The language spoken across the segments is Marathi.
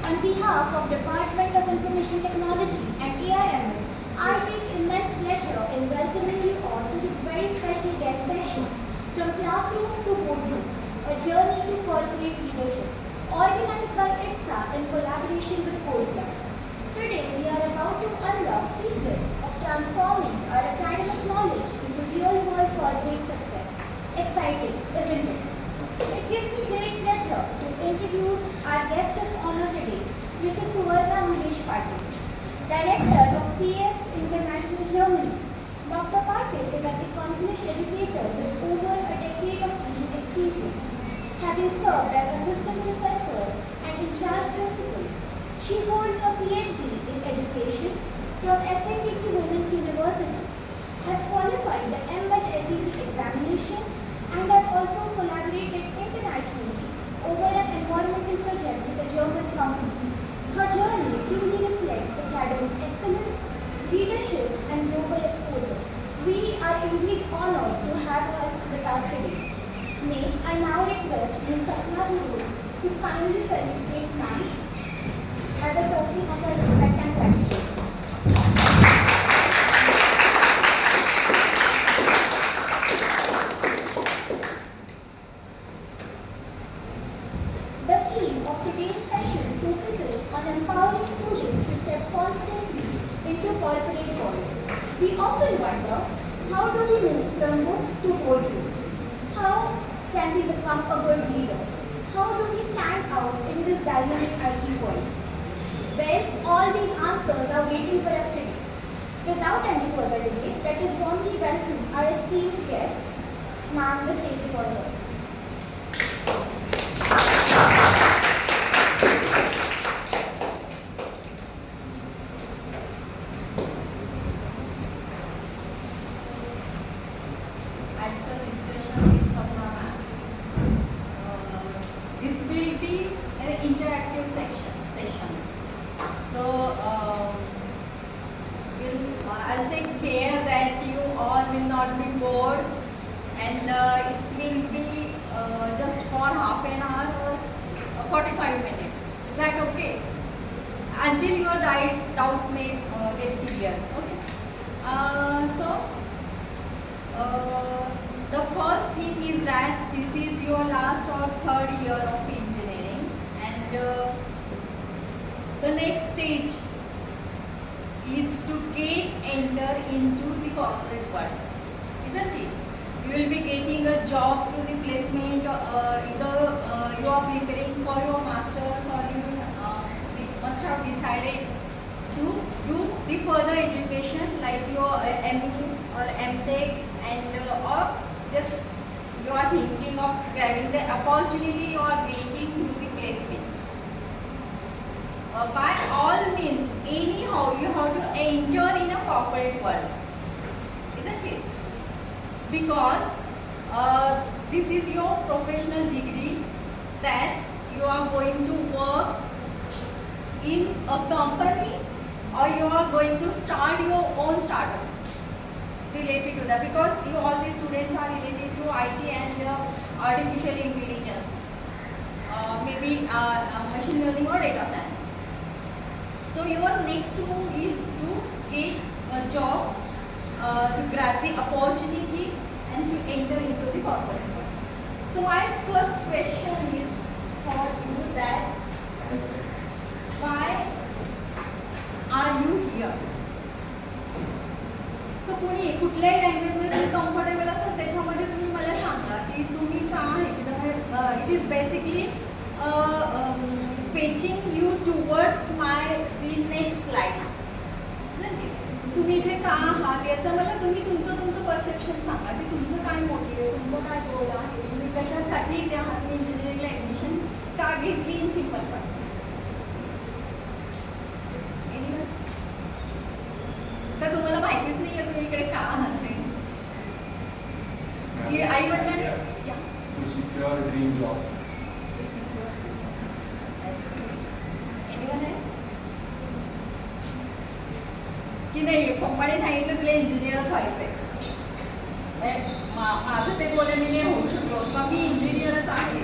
On behalf of Department of Information Technology and AIML, I take immense pleasure in welcoming you all to this very special guest session, From Classroom to Boardroom, a journey to corporate leadership, organized by ITSA in collaboration with Code Club. Today, we are about to unlock secrets of transforming our academic knowledge into real-world corporate success. Exciting, isn't it? It gives me great pleasure to introduce our guest of honor today, Mr. Suvarna Mahesh Patil, Director of PF International Germany. Dr. Patil is an accomplished educator with over a decade of teaching experience, having served as assistant professor and in charge principal. She holds a PhD in education from SNDT Women's University, has qualified the MHSET examination, and has also collaborated internationally over an environmental project with a German company. Her journey truly reflects academic excellence, leadership, and global exposure. We are indeed honored to have her with us today. May I now request Ms. Sapna Guru to kindly felicitate ma'am as a token of her respect and gratitude. The theme of today's session focuses on empowering students to step confidently into corporate world. We often wonder, how do we move from books to boardroom? How can we become a good leader? How do we stand out in this dynamic IT world? Well, all these answers are waiting for us today. Without any further delay, let us warmly welcome our esteemed guest, ma'am, the stage is all yours. As per discussion with Sapna ma'am, this will be an interactive session. So I'll take care that you all will not be bored, and it will be just for half an hour or 45 minutes. Is that okay? Until your doubts may get clear. Okay. The first thing is that this is your last or third year of engineering, and the next stage is to enter into the corporate world, isn't it? You will be getting a job through the placement, either you are preparing for your master's, or you must have decided to do the further education like your ME or MTech, and or just you are thinking of grabbing the opportunity you are getting through the placement. By all means, anyhow, you have to enter in a corporate world, isn't it? Because this is your professional degree that you are going to work in a company, or you are going to start your own startup related to that, because all the students are related to IT and artificial intelligence, maybe machine learning or data science. So your next move is to get a job, to grab the opportunity and to enter into the corporate world. So my first question is for you that why are you here? So कोणी कुठल्याही लँग्वेजमध्ये तुम्ही कम्फर्टेबल असाल त्याच्यामध्ये तुम्ही मला सांगा की तुम्ही का आहे. It is basically fetching you towards my the next slide. तुम्ही इथे का आहात याचं मला तुम्ही तुमचं परसेप्शन सांगा की तुमचं काय मोटिव्ह आहे, तुमचं काय गोल आहे, तुम्ही कशासाठी इथे आहात, इंजिनिअरिंगला ॲडमिशन का घेतली, इन सिम्पल पार्ट्स. का तुम्हाला माहितीच नाही आहे तुम्ही इकडे का आहात ते? आई वडिलांनी To secure a dream job. की नाही पप्पाने सांगितलं तुला इंजिनियरच व्हायचंय, माझं ते बोलले मी नाही होऊ शकलो, का मी इंजिनियरच आहे,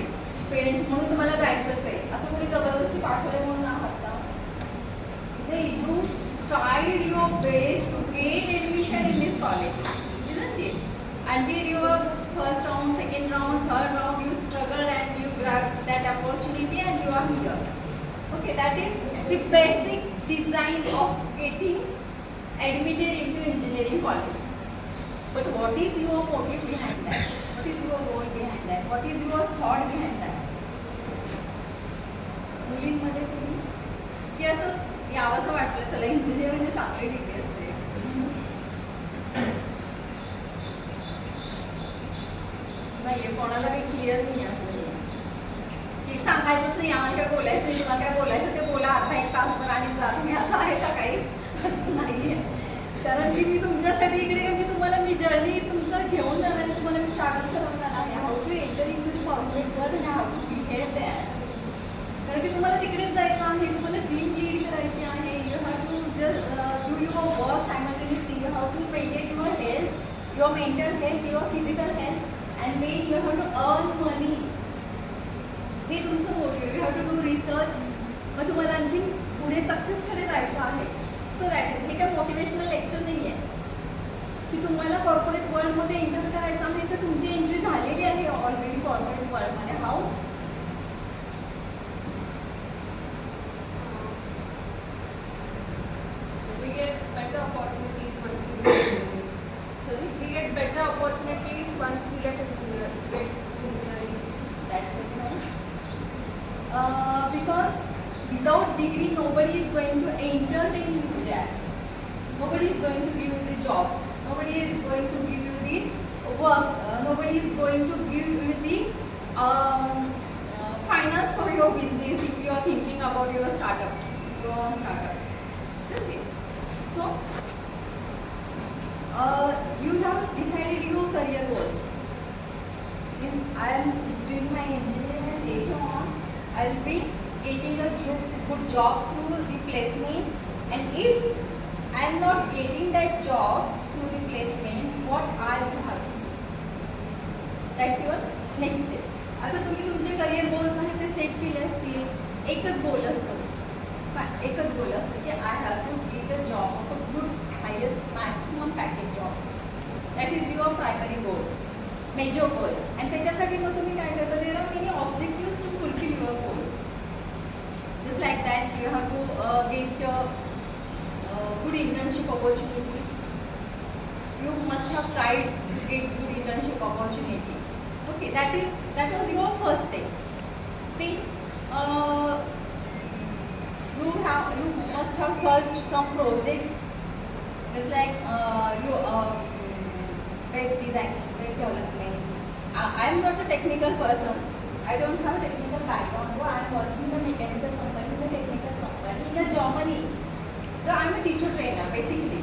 पेरेंट्स म्हणून तुम्हाला जायचंच आहे, असं कोणी जबरदस्ती पाठवलं म्हणून आहात? that opportunity and you are here. Okay, that is the basic design of getting admitted into engineering college. But what is your motive behind that? What is your goal behind that? What is your thought behind that? मुलींमध्ये तुम्ही की असंच यावंसं वाटलं चला इंजिनियर म्हणजे चांगली डिग्री असते. नाहीये कोणाला काही क्लिअर नाही अजून की सांगायचंच नाही आम्हाला काय बोलायचं नाही तुम्हाला काय बोलायचं ते बोला अर्धा एक तासभर आणि जा तुम्ही असं आहे का काही असं नाही आहे. कारण की मी तुमच्यासाठी इकडे की तुम्हाला मी जर्नी तुमचं घेऊन जाणार आणि तुम्हाला मी ट्रॅव्हल करून जाणार आहे how to enter into the corporate world आणि हाऊ टू बिहेव देअर. कारण की तुम्हाला तिकडेच जायचं आहे तुम्हाला ड्रीम लीड करायची आहे you have to just do your work simultaneously you have to maintain your health your mental health your physical health and then you have to earn money. हे तुमचं motive you have to do research. मग तुम्हाला आणखी पुढे सक्सेसकडे जायचं आहे. सो दॅट इज हे काय मोटिवेशनल लेक्चर नाही आहे की तुम्हाला कॉर्पोरेट वर्ल्डमध्ये एंटर करायचं आहे तर तुमची एंट्री झालेली आहे ऑलरेडी कॉर्पोरेट वर्ल्डमध्ये. How We get better opportunities once we get engineering. sorry We get better opportunities once we get engineering. that's it no? Because without degree nobody is going to entertain you there. Nobody is going to give you the job. Nobody is going to give you the work. Nobody is going to give you the finance for your business if you are thinking about your startup, your own startup. Isn't it? So, you have decided your career goals. Means I am doing my engineering and later on I will be getting a good job through the placement, and if I am not getting that job through the placements, what I will have to do? That's your next step. आता तुम्ही तुमचे करिअर गोल्स आहेत ते सेट केले असतील. एकच गोल असतो की I have to get a job of a good highest maximum package job. That is your primary goal, major goal. आणि त्याच्यासाठी मग तुम्ही काय करता there are many objectives to fulfil your goal. Just like that you have to get good internship opportunity. You must have tried to get good internship opportunity. Okay, that was your first step. Then you must have searched some projects, just like web design, web development. I am not a technical person. I don't have a technical background. So I am working in a mechanical company, in a technical company in Germany. So I am a teacher trainer basically.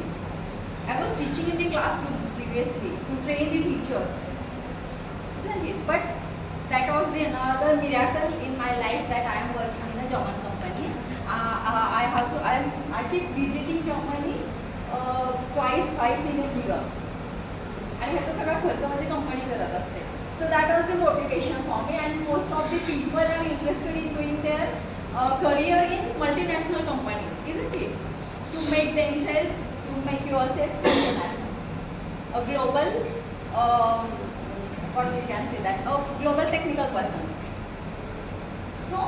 I was teaching in the classrooms previously to train the teachers. Isn't it? But that was the another miracle in my life that I am working in a German company. I keep visiting Germany twice in a year. आणि ह्याचा सगळा खर्च माझी कंपनी करत असते. So that was the motivation for me, and most of the people are interested in doing their career in multinational companies, isn't it? To make themselves, to make yourself international, a global, what we can say that, a global technical person. So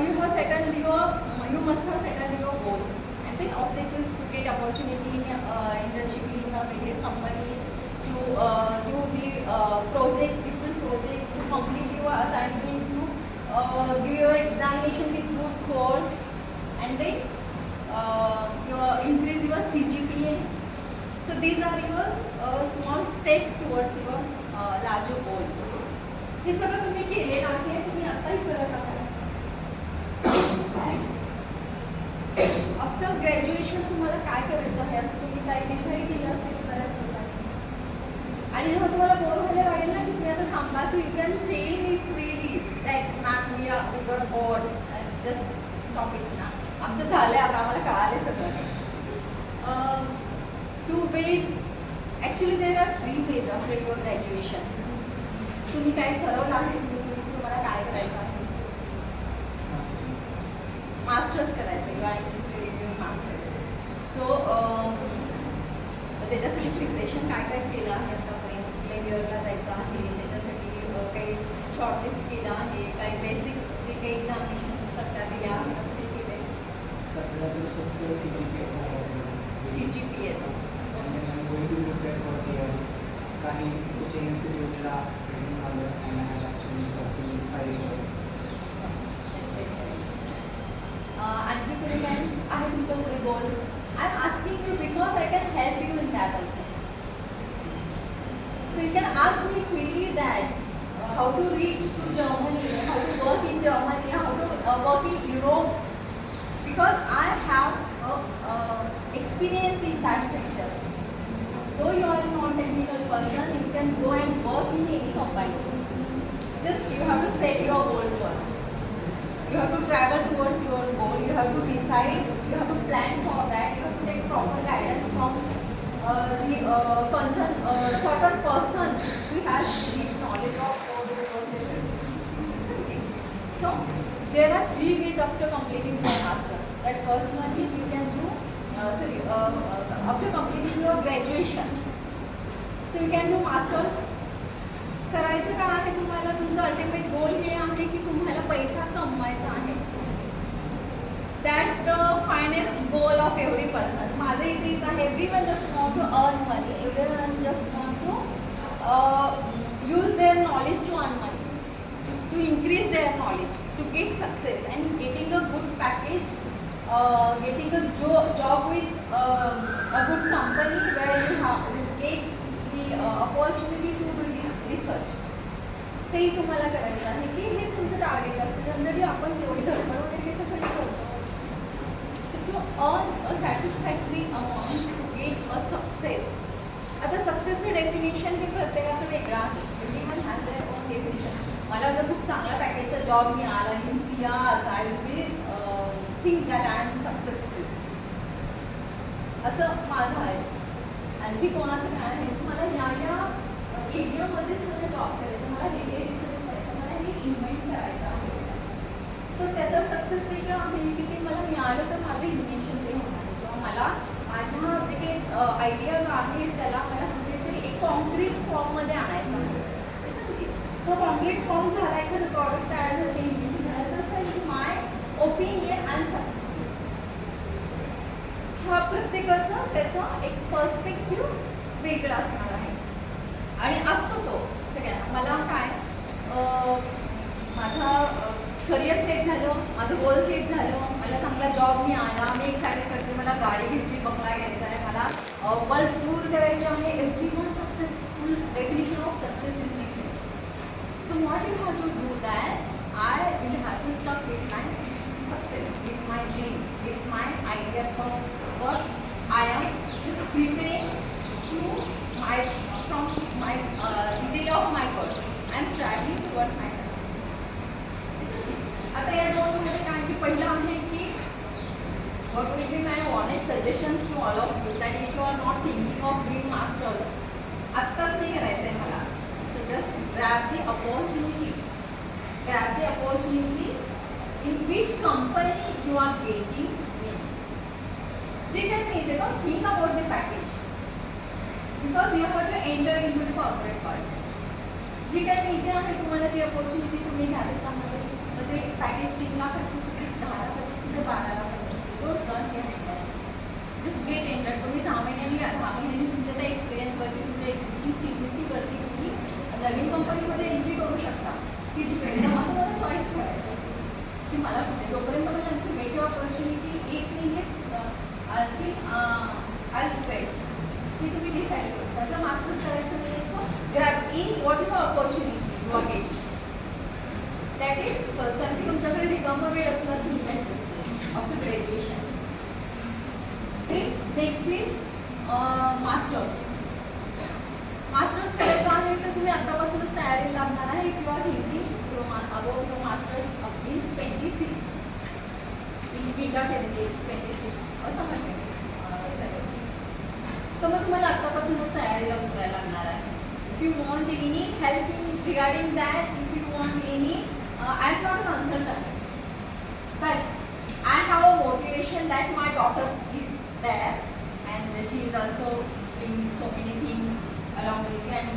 you must have settled your goals, and then objectives to get opportunity in internship in various companies, to do the projects, different projects, to complete your assignments, to give your examination with good scores, and then increase your CGPA. So these are your small steps towards your larger goal. हे सगळं तुम्ही केलेलं आहे, तुम्ही आताही करत आहात. आफ्टर ग्रॅज्युएशन तुम्हाला काय करायचं आहे असं तुम्ही काय डिसाईड केलं असेल बऱ्याच लोकांनी. आणि जेव्हा तुम्हाला बोर व्हायला लागेल ना की तुम्ही आता थांबा, so you can change it freely that ma'am we were bored just stop it ना. आमचं झालं आहे आता, आम्हाला कळाले सगळं काही. 2 ways, actually there are 3 ways after your graduation. तुम्ही काय ठरवलं आहे तुम्हाला काय करायचं आहे? मास्टर्स करायचं. You are interested in your masters. So त्याच्यासाठी प्रिपरेशन काय काय केलं आहे आतापर्यंत? कुठल्या इयरला जायचं आहे त्याच्यासाठी काही शॉर्टलिस्ट केलं आहे, काही basic plus CGPA CGPA. and then I'm going to prepare for JEE. काही कोचिंग इन्स्टिट्यूटला ट्रेनिंग आलं and I have actually gotten 5 years. आणखी पुढे काय आहे तुमच्या पुढे goal? I am asking you because I can help you in that also. So you can ask me freely that how to reach to Germany, how to work in Germany, how to work in Europe, because I have experience in that sector. Though you are a non-technical person, you can go and work in any company. Just you have to set your goal first. You have to travel towards your goal. You have to decide. You have to plan for that. You have to take proper guidance from the certain person who has deep knowledge of all those processes. Isn't it? So there are 3 ways after completing your masters. That first one is you can do after completing your graduation. So you can do masters. करायचं काय आहे तुम्हाला? तुमचं अल्टिमेट गोल हे आहे की तुम्हाला पैसा कमवायचा आहे. That's the finest goal of every person. माझं इथेच आहे. Everyone just want to earn money. Everyone just want to use their knowledge to earn money, to increase their knowledge, to get success and getting a good package, getting a job with a good company where you get the opportunity to do research. तेही तुम्हाला करायचं आहे की हेच तुमचं टार्गेट असतं. जनरली आपण एवढी धडपड वगैरे कशासाठी करतो? To earn a satisfactory amount to get a success. आता सक्सेसचं डेफिनेशन हे प्रत्येकाचं वेगळं आहे. Everyone has their own definition. मला जर खूप चांगला पॅकेजचा जॉब मिळाला in सियास, I will be think that I am successful. असं माझं आहे. आणखी कोणाचं काय आहे? मला या एरियामध्येच मला जॉब करायचं, मला हे रिसर्च करायचं, मला हे इन्व्हेंट करायचं आहे. सो त्याचं सक्सेस वेगळं आहे की ते मला मिळालं तर माझं इन्व्हेन्शन ते होणार आहे किंवा मला माझ्या जे काही आयडियाज आहेत त्याला मला कुठेतरी एक कॉन्क्रीट फॉर्ममध्ये आणायचं आहे. समजे तो कॉन्क्रीट फॉर्म झाला, एखादं प्रॉडक्ट तयार झालं, इन्व्हेन्शन झालं, तसं in my opinion I am successful. हा प्रत्येकाचा त्याचा एक पर्स्पेक्टिव्ह वेगळा असणार आहे आणि असतो तो सगळ्यांना. मला काय माझा करिअर सेट झालं, माझं गोल सेट झालं, मला चांगला जॉब मिळाला, मी एक सॅटिस्फॅक्टरी, मला गाडी घ्यायची, बंगला घ्यायचा आहे, मला वर्ल्ड टूर करायची आहे. Everyone successful definition of success is different. So what you have to do that? I will have to stop with my success, with my dream, with my ideas for what I am just preparing to my from my day of my goal. I am travelling towards my success. आता या दोनमध्ये काय की पहिलं आहे की what will be my honest suggestions to all of you that if you are not thinking of doing masters, आत्ताच नाही करायचं आहे मला. So just grab the opportunity in which company you are getting in. जे काही मिळते ना, think about the package because you have to enter into the corporate world. जे काही मिळते आहे तुम्हाला ती opportunity तुम्ही घ्यायला चाहता. म्हणजे पॅकेज 3 लाखाचं सुद्धा, 10 लाखाचं सुद्धा, 12 लाखाचं सुद्धा. Don't run behind that. Just get enter. तुम्ही 6 महिन्यांनी 10 महिन्यांनी तुमच्या त्या एक्सपिरियन्सवरती, तुमच्या एक्झिस्टिंग CPCवरती तुम्ही नवीन कंपनीमध्ये एंट्री करू शकता की जिकडे तेव्हा तुम्हाला चॉईस करायचं की मला कुठे. जोपर्यंत मला आणखी वेगळी ऑपॉर्च्युनिटी येत नाही आहे आणखी आय वेट की तुम्ही डिसाईड करू. त्याचं मास्टर्स करायचं नाही. So grab in what is opportunity you are get. That is first. कारण की तुमच्याकडे रिकामा वेळ असला असेल after graduation. Next is masters. Masters करायचं आहे तर तुम्ही आत्तापासूनच तयारी लागणार आहे. किंवा thinking about your masters in 26 in विगा 26 असं म्हणते. तर मग तुम्हाला आत्तापासूनच तयारीला उतरायला लागणार आहे. If you want any help in regarding that, if you want any I am not a consultant, but I have a motivation that my daughter is there and she is also doing so many things along with you, and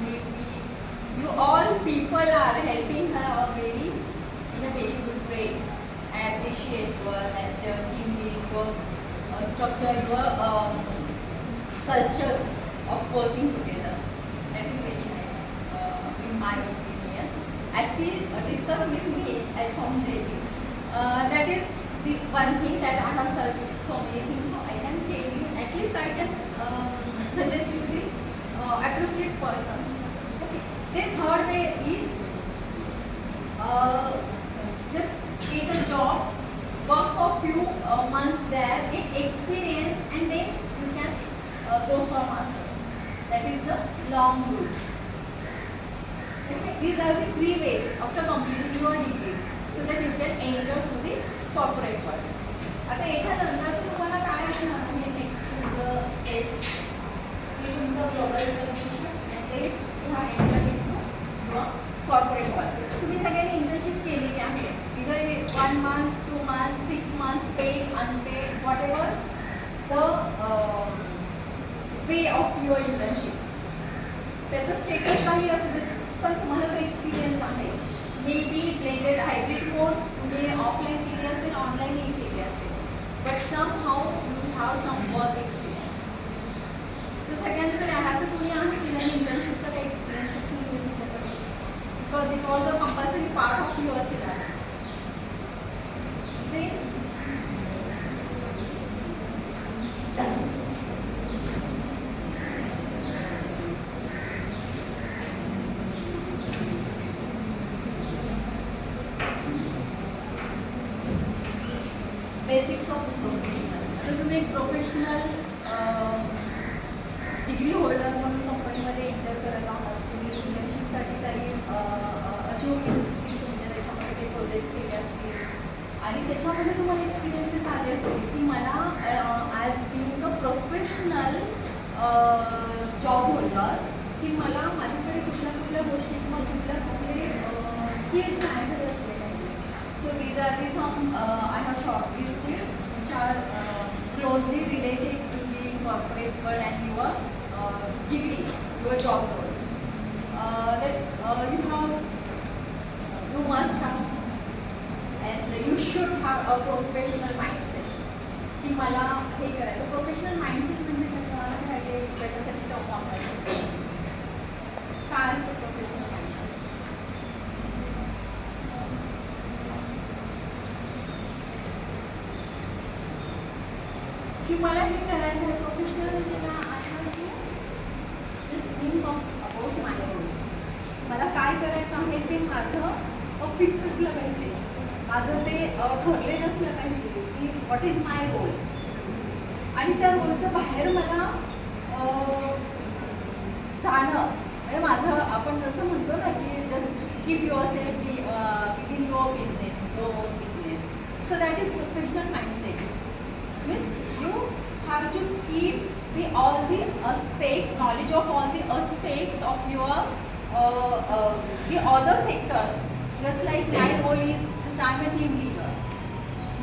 you all people are helping her in a very good way. I appreciate your that team work structure your culture of working together. That is very nice, in my opinion. As she discussed with me at home daily, that is the one thing that I have searched so many things, so I can tell you, at least I can suggest you the appropriate person. Okay. The third way is just get a job, work for few months there, get experience, and then you can go for masters. That is the long route. Okay. These are the 3 ways after completing your degrees, so that you can enter to the corporate world. आता याच्यानंतरचं तुम्हाला काय असणार आहे नेक्स्ट तुमचं स्टेप, की तुमचं ग्लोबल इंटर्नशिप आणि ते किंवा एंटर किंवा कॉर्पोरेट वर्ल्ड. तुम्ही सगळ्यांनी इंटर्नशिप केलेली आहे, इधर 1 month, 2 months, 6 months, paid, unpaid, whatever the way of your internship. त्याचं स्टेटस काही असू दे, पण तुम्हाला तो एक्सपिरियन्स आहे. मे बी ब्लेंडेड हायब्रिड मोड, तुम्ही ऑफलाईन केली असेल, ऑनलाईनही केली असेल, but somehow you have some work experience. तर सगळ्यांकडे असं तुम्ही आहे की ज्यांनी इंटर्नशिपचा काही एक्सपिरियन्स असेल तुमच्याकडे, because it was a compulsory part of your syllabus. ते बेसिक्स ऑफ प्रोफेशनल. आता तुम्ही एक प्रोफेशनल डिग्री होल्डर म्हणून कंपनीमध्ये एंटर करत आहात. तुम्ही इंटर्नशिपसाठी काही अचीवमेंट्स असतील तुमच्या, त्याच्यामध्ये ते प्रोजेक्ट्स केले असतील आणि त्याच्यामध्ये तुम्हाला एक्सपिरियन्सेस आले असतील की मला as being a professional job holder, की मला माझ्याकडे कुठल्या गोष्टी किंवा कुठले स्किल्स मॅटर असले पाहिजे. So these are the some I have shortlisted which are closely related to the corporate world and your degree, your job role. That you must have and you should have a professional mindset. की मला हे करायचं. प्रोफेशनल माइंडसेट म्हणजे काय, तुम्हाला काय आहे त्याच्यासाठी टॉप वापरायचं असेल. काय असतं प्रोफेशनल माइंडसेट? की मला हे करायचं आहे प्रोफेशनल म्हणजे काय आता just think about my role. मला काय करायचं आहे ते माझं फिक्स असलं पाहिजे, माझं ते ठरलेलं असलं पाहिजे की व्हॉट इज माय रोल. आणि त्या रोलच्या बाहेर मला जाणं म्हणजे माझं, आपण जसं म्हणतो ना की just keep your self within your business, your own business. So that is professional mindset. Means you have to keep all the aspects, knowledge of all the aspects of your the other sectors. Just like my role is I'm a team leader.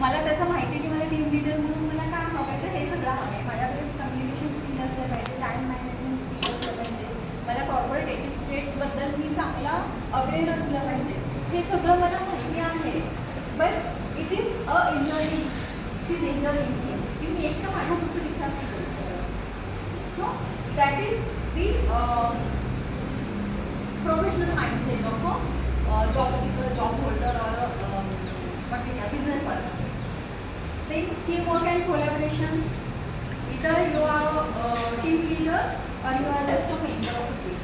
मला त्याचं माहिती आहे की मला टीम लीडर म्हणून मला काय हवं आहे, तर हे सगळं हवं आहे. माझ्याकडेच कम्युनिकेशन स्किल असलं पाहिजे, टाईम मॅनेजमेंट स्किल असलं पाहिजे, मला कॉर्पोरेट एटिकेट्सबद्दल मी चांगला अवेअर असलं पाहिजे. हे सगळं मला माहिती आहे, but it is a inner influence की मी एकटा माझा फक्त विचार नाही करू शकत. So that is the professional mindset of a job seeker, job holder और business person. Then teamwork and collaboration. Either you are a team leader or you are just a member of the team.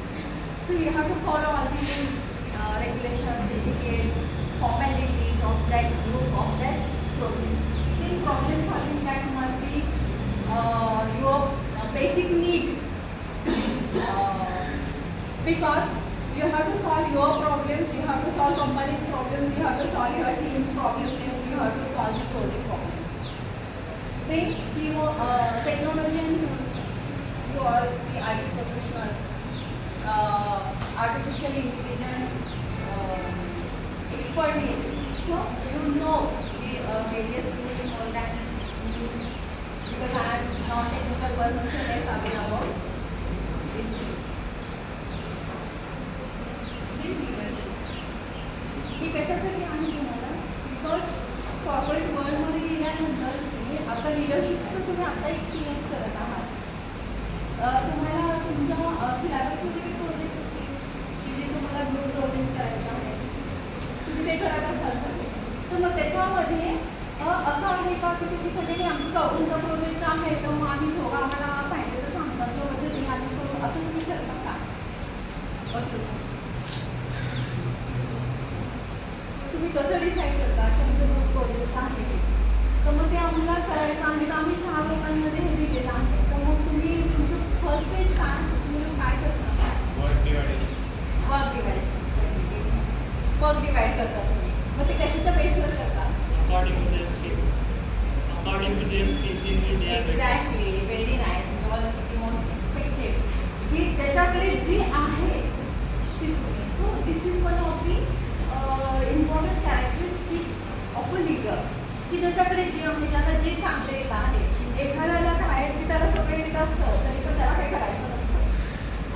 So you have to follow all the rules, regulations, etiquettes, formalities of that group, of that project. Then problem solving, that must be your basic need, because you have to solve your problems, you have to solve company's problems, you have to solve your team's problems, and you have to solve the project problems. Then technology and tools. You are the IT professionals, artificial intelligence expertise. So you know the various tools more than me, because I am non-technical person, so less aware about these things. ही कशासाठी आहे तुम्हाला? बिकॉज कॉर्पोरेट वर्ल्डमध्ये गेल्यानंतर तुम्ही आता लिडरशिपचं तुम्ही आता एक्सपिरियन्स करत आहात. तुम्हाला तुमच्या सिलेबसमध्ये काही प्रोजेक्ट्स असतील की जे तुम्हाला ग्रुप प्रोजेक्ट्स करायचे आहेत, तुम्ही ते करत असाल सगळे, तर मग त्याच्यामध्ये असं आहे का की तुम्ही सगळे आमचा चौघांचा प्रोजेक्ट आहे तर मग आम्ही चौघा आम्हाला पाहिजे तर सांगतात किंवा पद्धतीने आम्ही करू, असं तुम्ही करता का? तुम्ही कसं डिसाईड करता की आमचं ग्रुप प्रोजेक्ट आहे ते? तर मग ते आम्हाला करायचं आहे तर आम्ही 4 लोकांमध्ये हे दिलेलं आहे, तर मग तुम्ही तुमचं फर्स्ट स्टेज काय असं तुम्ही काय करता? Work deviation. Work deviation. Work divide करता तुम्ही, मग ते कशाच्या बेसवर करता? According to their skills. According to their skills in which they are better. Exactly, very nice. Was the most expected की ज्याच्याकडे जी आहे ती तुम्ही. So this is one of the important characteristics of a leader, की ज्याच्याकडे जे आहे त्याला जे चांगले येत आहे. एखाद्याला काय की त्याला सगळं येत असतं तरी पण त्याला काही करायचं नसतं.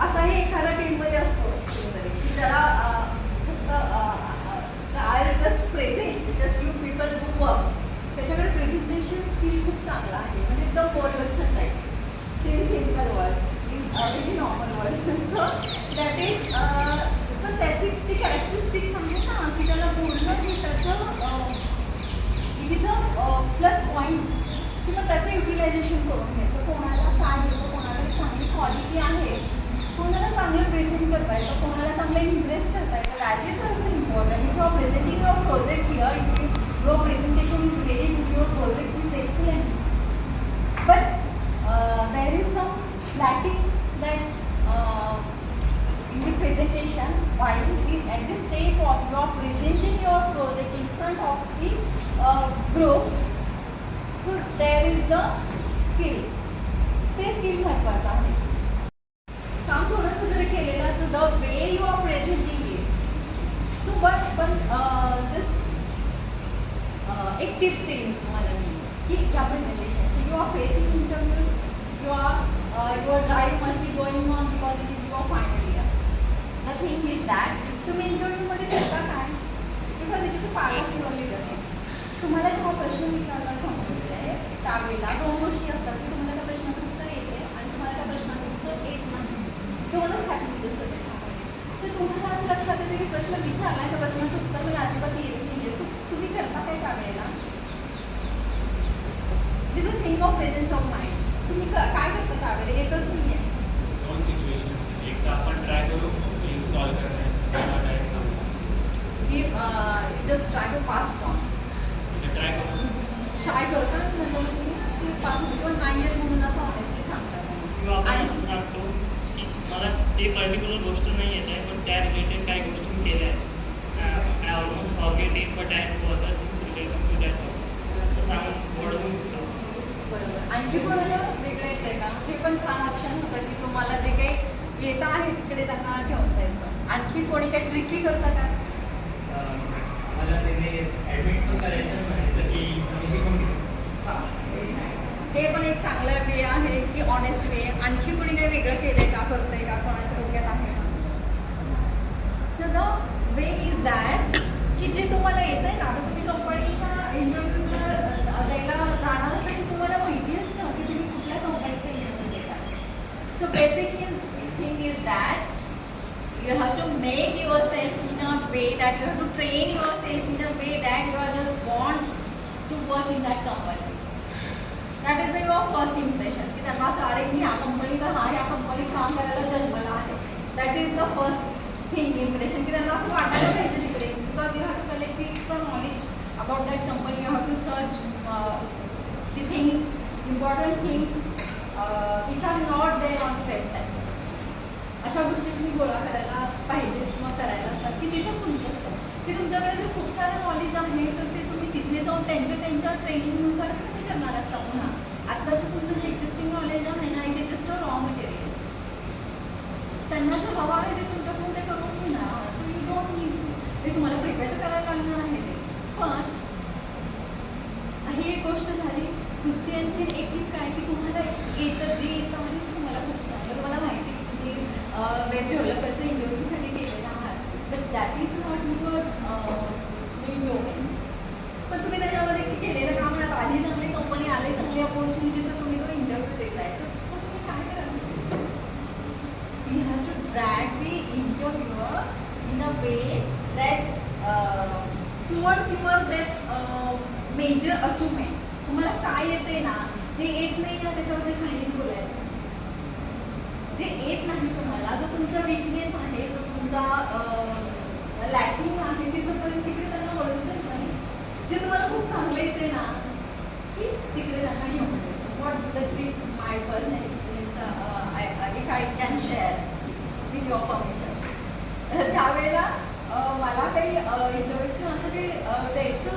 असाही एखादा टीममध्ये असतो कुठेतरी की ज्याला फक्त I just present, just you people do work, त्याच्याकडे प्रेझेंटेशन स्किल खूप चांगला आहे, म्हणजे एकदम बोलवचं type, simple words in very normal words. So that is पण त्याची ती कॅरेक्टरिस्टिक्स आहे ना की त्याला बोलणं की त्याचं it is a plus point किंवा त्याचं युटिलायझेशन करून घ्यायचं. कोणाला काय येतं, कोणाकडे चांगली क्वालिटी आहे, कोणाला चांगलं प्रेझेंट करता येतं, कोणाला चांगलं इम्प्रेस करता येतं. That is also important. If you are presenting your project here, if your presentation is very good, your project is excellent, but there is some lackings that in the presentation while at the stage of you are presenting your project in front of the group, so there is the skill. ते स्किल महत्त्वाचं आहे. काम थोडंसं जरी केलेलं असतं, the way you are presenting it. So पण जस्ट एक टिप देईन तुम्हाला मी की या presentation, so you are facing interviews, your drive must be going on because it is your final year. The thing is that तुम्ही इंटरव्ह्यूमध्ये करता काय, because it is a part of your leadership. तुम्हाला जेव्हा प्रश्न विचारला समजलं आहे त्यावेळेला 2 गोष्टी असतात की तुम्हाला त्या प्रश्नाचं उत्तर येते आणि तुम्हाला त्या प्रश्नाचं उत्तर येत नाही. 2च हॅपनिंग असतं त्याच्यामध्ये. तर तुम्हाला असं लक्षात येते की प्रश्न विचारला आहे, त्या प्रश्नाचं उत्तर मला अजिबात येत नाही आहे. सो तुम्ही करता काय त्यावेळेला? It is a thing of presence of mind. तुम्ही काय करता त्यावेळेला? येतच नाही आहे. 2 सिच्युएशन्स. एक तर आपण ट्राय करू सॉल्व करण्याचं किंवा काय just try to pass on. Try करू. ट्राय करता नंतर तुम्ही पास पण नाही आहेत म्हणून असं ऑनेस्टली सांगता. किंवा आपण आणि असं सांगतो की मला ते पर्टिक्युलर गोष्ट नाही येत आहे, पण त्या रिलेटेड काही गोष्टी मी केल्या आहेत. I almost forget it but I do other things related to that. असं सांगून वळवून बरोबर. आणखी कोणाला वेगळं येतं आहे का? हे पण छान ऑप्शन होतं की तुम्हाला जे काही येतं आहे तिकडे त्यांना घेऊन जायचं. आणखी कोणी काही ट्रिकी करतं का? मला त्याने ॲडमिट पण करायचं म्हणायचं की आम्ही शिकून घेऊ. Very nice. हे पण एक चांगला वे आहे की ऑनेस्ट वे. आणखी कोणी काही वेगळं केलं आहे का, करतं आहे का, कोणाच्या डोक्यात आहे का? So the way is that की जे तुम्हाला येतं आहे ना, आता तुम्ही कंपनीच्या इंटरव्ह्यूजला द्यायला जाणार असेल की तुम्हाला माहिती असतं की तुम्ही कुठल्या कंपनीचा इंटरव्ह्यू देता. So basic thing is that you have to make yourself in a way that you have to train yourself in a way that you are just want to work in that company. That is your first impression. की त्यांना असं अरे मी ह्या कंपनीत ह्या कंपनीत काम करायला जन्मला आहे. That is the first thing impression, की त्यांना असं वाटायला पाहिजे तिकडे. Because you have to collect the extra knowledge about that company. You have to search the things, important things which are not there on the website. अशा गोष्टी तुम्ही गोळा करायला पाहिजे किंवा करायला असतात की तिथंच तुमचं असतं की तुमच्याकडे जर खूप सारं नॉलेज आहे तर ते तुम्ही तिथे जाऊन त्यांच्या ट्रेनिंगनुसारच तुम्ही करणार असता. पुन्हा आत्ताचं तुमचं जे एक्झिस्टिंग नॉलेज आहे ना, it is just a raw material. त्यांना जे हवं आहे ते तुमच्याकडून ते करून घेणार. So you don't need to. ते तुम्हाला प्रिपेअर करायला लागणार आहे ते. पण ही एक गोष्ट झाली. दुसरी आणखी एक टीप काय की तुम्हाला येतं जे येतं म्हणजे तुम्हाला खूप चांगलं तुम्हाला माहिती आहे की वेब डेव्हलपरचं इंटरव्ह्यूसाठी गेलेलं आहात, but that is not your main domain. पण तुम्ही त्याच्यामध्ये केलेलं काम म्हणत आधी चांगली कंपनी आले चांगलं towards your that major achievements. तुम्हाला काय येते ना, जे येत नाही ना त्याच्यामध्ये काहीच बोलायचं नाही. जे येत नाही तुम्हाला, जो तुमचा विकनेस आहे, जो तुमचा लॅकिंग आहे, तिथपर्यंत तिकडे त्यांना बोलूच द्यायचं नाही. जे तुम्हाला खूप चांगलं येते ना, की तिकडे त्यांना घेऊन द्यायचं. What the trick my personal experience if I can share with your permission. ज्या वेळेला मला काही इंटरव्ह्यूज किंवा असं काही द्यायचं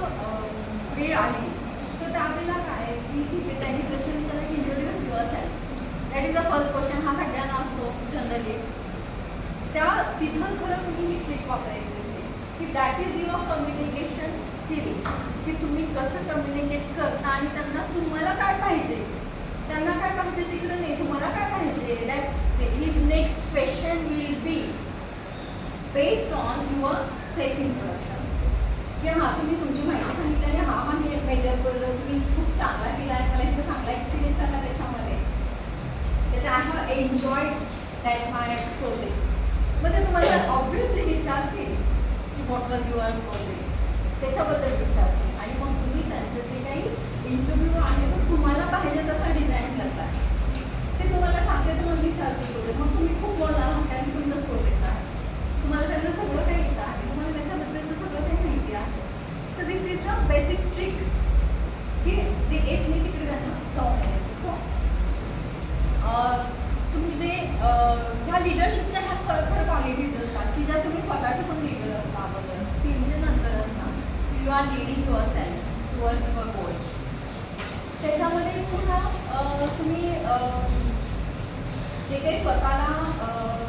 वेळ आली, तर त्यावेळेला काय की तिथे त्यांनी प्रश्न विचारला की introduce your self. That is the first question. हा सगळ्यांना असतो जनरली. त्या तिथं खरं तुम्ही ही ट्रिक वापरायची असते की that is your communication skill, की तुम्ही कसं कम्युनिकेट करता आणि त्यांना तुम्हाला काय पाहिजे, त्यांना काय पाहिजे तिकडे नाही, तुम्हाला काय पाहिजे. That his next question will be based on your self introduction. की हां, तुम्ही तुमची माहिती सांगितली आणि हा मी मेजर करलं, तुम्ही खूप चांगला केला आहे, मला इथं चांगला एक्सपिरियन्स आला त्याच्यामध्ये, त्याच्या I have enjoyed that my project. मग ते तुम्हाला ऑब्व्हियसली विचारतील की व्हॉट वॉज युअर प्रोजेक्ट, त्याच्याबद्दल विचारतील. आणि मग तुम्ही त्यांचं जे काही इंटरव्ह्यू आहे तो तुम्हाला पाहिजे तसा डिझाईन करता. ते तुम्हाला सांगते, तुम्हाला विचारतील प्रोजेक्ट. मग तुम्ही खूप बोलणार आहात कारण तुमचंच प्रोजेक्ट आहे, तुम्हाला त्यांना सगळं काही येतं आहे, तुम्हाला त्याच्याबद्दलचं सगळं काही माहिती आहे. So this is a basic trick की जे येत नाही तिकडे त्यांना जाऊन यायचं. सो तुम्ही जे ह्या लिडरशिपच्या ह्या खरखर क्वालिटीज असतात की ज्या तुम्ही स्वतःचे पण लिडर असता अगोदर, टीमचे नंतर असतात. So you are leading yourself towards your goal. त्याच्यामध्ये पुन्हा तुम्ही जे काही स्वतःला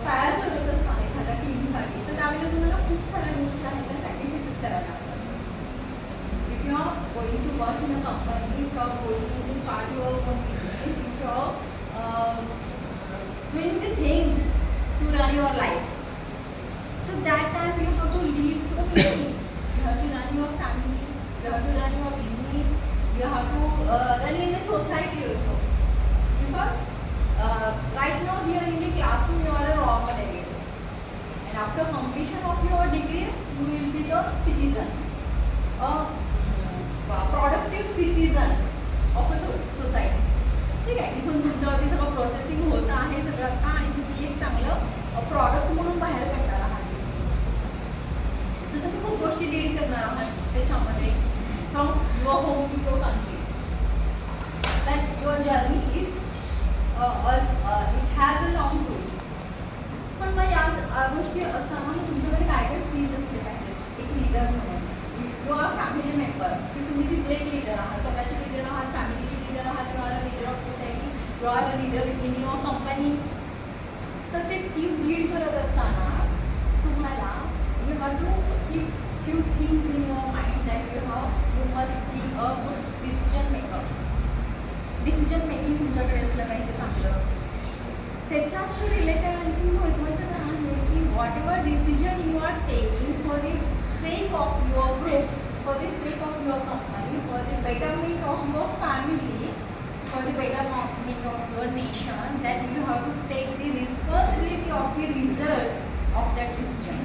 तयार करत असतात एखाद्या टीमसाठी, तर त्यावेळेला तुम्हाला खूप साऱ्या गोष्टी आहेत त्या सॅक्रिफायसेस करायला लागतात. If you are going to work in a company, if you are going to start your own business, if you are doing the things to run your life. So that time you have to lead so many things. You have to run your family, you have to run your business, you have to run in the society also. Because right now here in the classroom you are a raw material. And after completion of your degree, you will be the citizen, a productive citizen of a society. ठीक आहे, इथून तुमच्यावरती सगळं प्रोसेसिंग होतं आहे सगळं आता, आणि तुम्ही एक चांगलं प्रॉडक्ट म्हणून बाहेर पडणार आहात. सो तुम्ही खूप गोष्टी डील करणार आहात त्याच्यामध्ये, from your home to your country. That your journey is it has a long route. पण मग या गोष्टी असताना मग तुमच्याकडे काय काय स्किल्स असले पाहिजे एक लीडर म्हणून. यू आर फॅमिली मेंबर, की तुम्ही तिथले एक लीडर आहात, स्वतःचे लीडर आहात, फॅमिलीचे लीडर आहात, you are a leader of society, you are a leader in your company. तर ते टीम लीड करत असताना तुम्हाला you have to keep few things in your mind that you must be a good decision maker. Decision making तुमच्याकडे असलं पाहिजे चांगलं. त्याच्याशी रिलेटेड आणखी महत्त्वाचं काय आहे की whatever decision you are taking for the sake of your group, for the sake of your company, for the betterment of your family, for the betterment of your nation, then you have to take the responsibility of the results of that decision.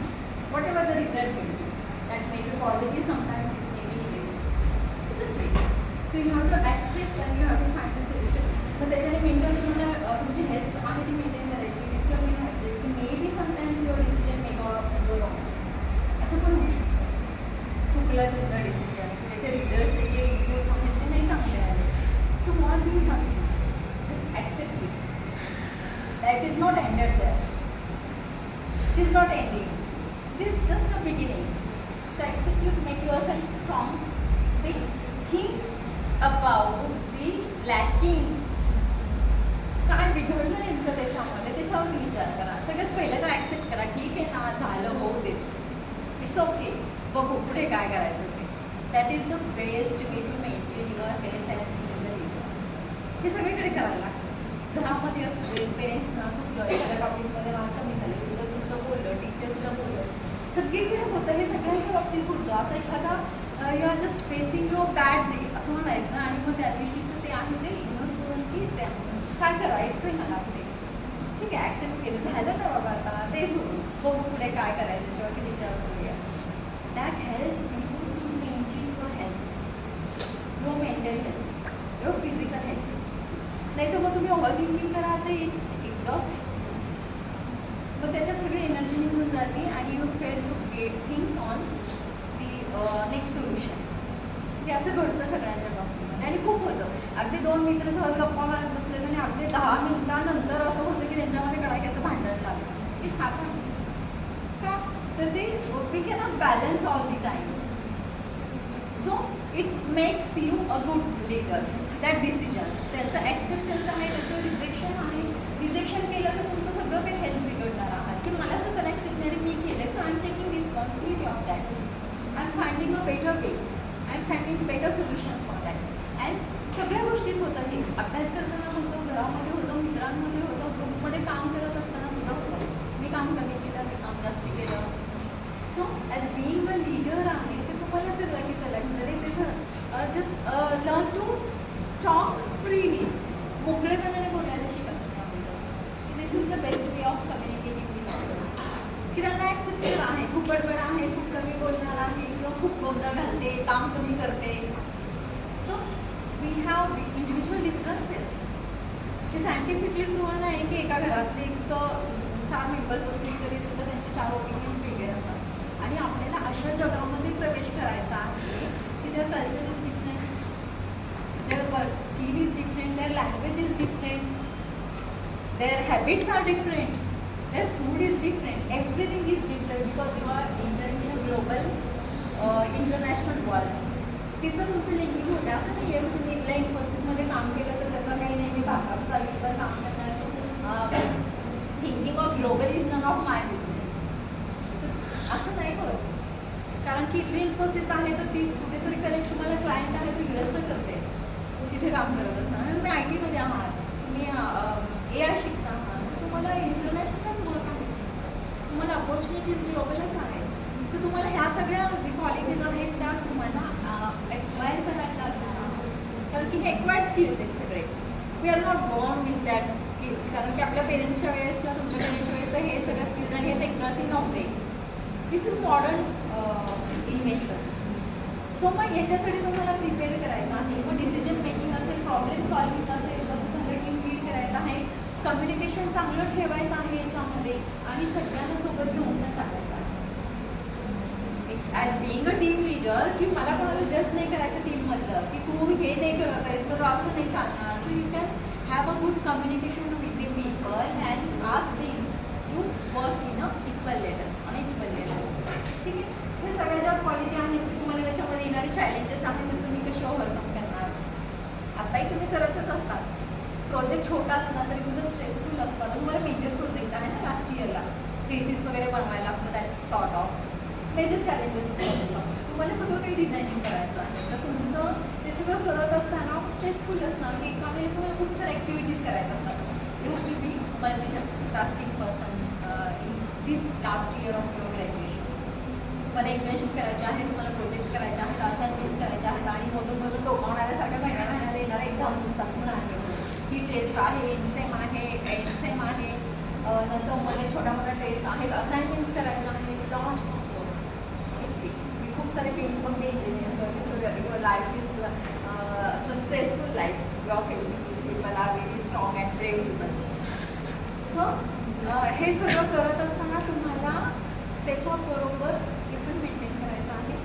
Whatever the result will be, that may be positive, sometimes it may be negative. Isn't it? So you have to accept and you have to find the solution. तर त्याच्याने मेंटल तुम्हाला तुमची हेल्थ आहे ती मेंटेन करायची, डिस्टर्ब नाही व्हायचं की may be sometimes your decision may go wrong. असं पण होऊ शकतं, चुकलं तुमचा डिसिजन, त्याचे रिझल्ट त्याचे इनपुट्स आहेत ते नाही चांगले आले. So what you have just accept it. Life is not ended there, it is not ending, it is just a beginning. So accept you, make yourself strong. ते थिंक अबाउट दी लॅकिंग्स, काय बिघडलं नेमकं त्याच्यामध्ये, त्याच्यावर विचार करा. सगळ्यात पहिलं तर ॲक्सेप्ट करा, ठीक आहे ना, झालं, होऊ दे, इट्स ओके, बघू पुढे काय करायचं ते. That is the best way to maintain your health as being the leader. हे सगळीकडे करायला लागतं. घरामध्ये असू दे, पेरेंट्सना चुकलं, एखाद्या टॉपिकमध्ये मार्क कमी झाले, तुला चुकलं बोललं, टीचर्सला बोललं, सगळीकडे होतं. हे सगळ्यांच्या बाबतीत होतं. असं एखादा you are just facing your bad day असं म्हणायचं आणि मग त्या दिवशीचं ते आहे ते इग्नोर करून की त्या काय करायचं आहे मला ते, ठीक आहे ॲक्सेप्ट केलं, झालं ना बाबा आता ते सोडून बघू पुढे काय करायचं त्याच्यावरती विचार करूया. दॅट हेल्प्स यू टू नाही तर मग तुम्ही ओव्हर थिंकिंग करा तर एक्झॉस्ट, मग त्याच्यात सगळी एनर्जी निघून जाते आणि you fail to think on the next solution. हे असं घडतं सगळ्यांच्या बाबतीमध्ये आणि खूप होतं. अगदी 2 मित्र सहज गप्पा मारत बसलेले आणि अगदी 10 मिनिटानंतर असं होतं की त्यांच्यामध्ये कडाक्याचं भांडण लागलं. It happens. का तर ते we cannot balance all the time. So it makes you a good leader. That decisions त्यांचं ॲक्सेप्टन्स आहे, त्याचं रिजेक्शन आहे. रिजेक्शन केलं तर तुमचं सगळं काही हेल्थ बिघडणार आहात की मला स्वतःला ॲक्सेप्ट नाही मी केलं. So I am taking responsibility of that. I am finding a better way. I am finding better solutions for that. And सगळ्या गोष्टीत होतं हे. अभ्यास करताना होतो, घरामध्ये होतं, मित्रांमध्ये होतं, ग्रुपमध्ये काम करत असताना सुद्धा होतं. मी काम कमी केलं, मी काम जास्त केलं. So as being a leader आहे ते तुम्हाला सगळं की चला जरी तिथं just learn to talk freely, मोकळेपणाने बोलायला शिकत त्याबद्दल. This is the best way of communicating with others. की त्यांना ॲक्सेप्टेड आहे, खूप बडबड आहे, खूप कमी बोलणार आहे किंवा खूप गोंधळ घालते, काम कमी करते. So we have individual differences. हे सायंटिफिकली प्रूव्हन आहे की एका घरातले 4 मेंबर्स असतील तरी सुद्धा त्यांचे 4 ओपिनियन्स वेगळे असतात. आणि आपल्याला अशा जगामध्ये प्रवेश करायचा आहे की their culture is different, their work skill is different, their language is different, their habits are different, their food is different, everything is different because you are entering in a global international world. तिचं तुमचं लिंकिंग होतं. असं नाही आहे तुम्ही इथल्या इन्फोसिसमध्ये काम केलं तर त्याचं काही नाही, मी भारताचं आयुष्यभर काम करणार. So thinking of global is none of my business. So असं नाही होत. कारण की इथली इन्फोसिस आहे तर ती कुठेतरी करेक्ट तुम्हाला क्लायंट आहे तो US करते तिथे काम करत असताना. तुम्ही IT मध्ये आहात, तुम्ही AI शिकता आहात, तर तुम्हाला इंटरनॅशनलच वर्क आहे तुमचं. तुम्हाला अपॉर्च्युनिटीज ग्लोबलच आहेत. सो तुम्हाला ह्या सगळ्या जे क्वालिटीज आहेत त्या तुम्हाला एक्वायर करायला लागणार आहात. कारण की हे एक्वायर्ड स्किल्स आहेत सगळे. We are not born with that skills. कारण की आपल्या पेरेंट्सच्या वेळेस किंवा तुमच्या पेरेंट्सच्या वेळेस हे सगळ्या स्किल्स आणि हे सेक्टर्सही नव्हते. दिस इज मॉडर्न इन्व्हेन्शन्स. सो मग याच्यासाठी तुम्हाला प्रिपेअर करायचं आहे. मग डिसिजन मेकिंग असेल, प्रॉब्लेम सॉल्विंग असेल, कसं चांगलं टीम लीड करायचं आहे, कम्युनिकेशन चांगलं ठेवायचं आहे याच्यामध्ये आणि सगळ्यांना सोबत घेऊन पण चालायचं आहे. As being a team leader की मला कोणाला जज नाही करायचं टीममधलं की तू हे नाही करत आहेस तर असं नाही चालणार. So you can have a good communication with the people and ask them to work in a equal level, on equal level. ठीक आहे. हे सगळ्या ज्या क्वालिटी आहेत की तुम्हाला त्याच्यामध्ये येणारे चॅलेंजेस आहेत तर तुम्ही कसे ओव्हरकम करणार. आत्ताही तुम्ही करतच असतात. प्रोजेक्ट छोटा असला तरी सुद्धा स्ट्रेसफुल असतो. आता तुम्हाला मेजर प्रोजेक्ट आहे ना लास्ट इयरला, थेसिस वगैरे बनवायला लागतं. That sort of major challenges असतात. तुम्हाला सगळं काही डिझायनिंग करायचं आहे तर तुमचं ते सगळं करत असताना स्ट्रेसफुल असणार की एका वेळी तुम्हाला खूप साऱ्या ॲक्टिव्हिटीज करायच्या असतात. You have to be multitasking person in this last year of your graduation. तुम्हाला इन्व्हेन्शन करायचे आहे, तुम्हाला प्रोजेक्ट्स करायचे आहेत, असाइनमेंट्स करायचे आहेत आणि मधून डोकावणाऱ्यासारख्या महिन्याला येणारे एक्झाम्स असतात. पण आहे ही टेस्ट आहे, एनसेम आहे, एनसेम आहे, नंतर मध्ये छोट्या मोठ्या टेस्ट आहेत, असाइनमेंट्स करायच्या आहेत, लॉट्स ऑफ वर्क. खूप सारे पेन्स पण ते इंजिनियर्स सगळं your life is stressful life you are facing. People are very strong and brave people. So हे सगळं करत असताना तुम्हाला त्याच्याबरोबर हे पण मेंटेन करायचं आहे.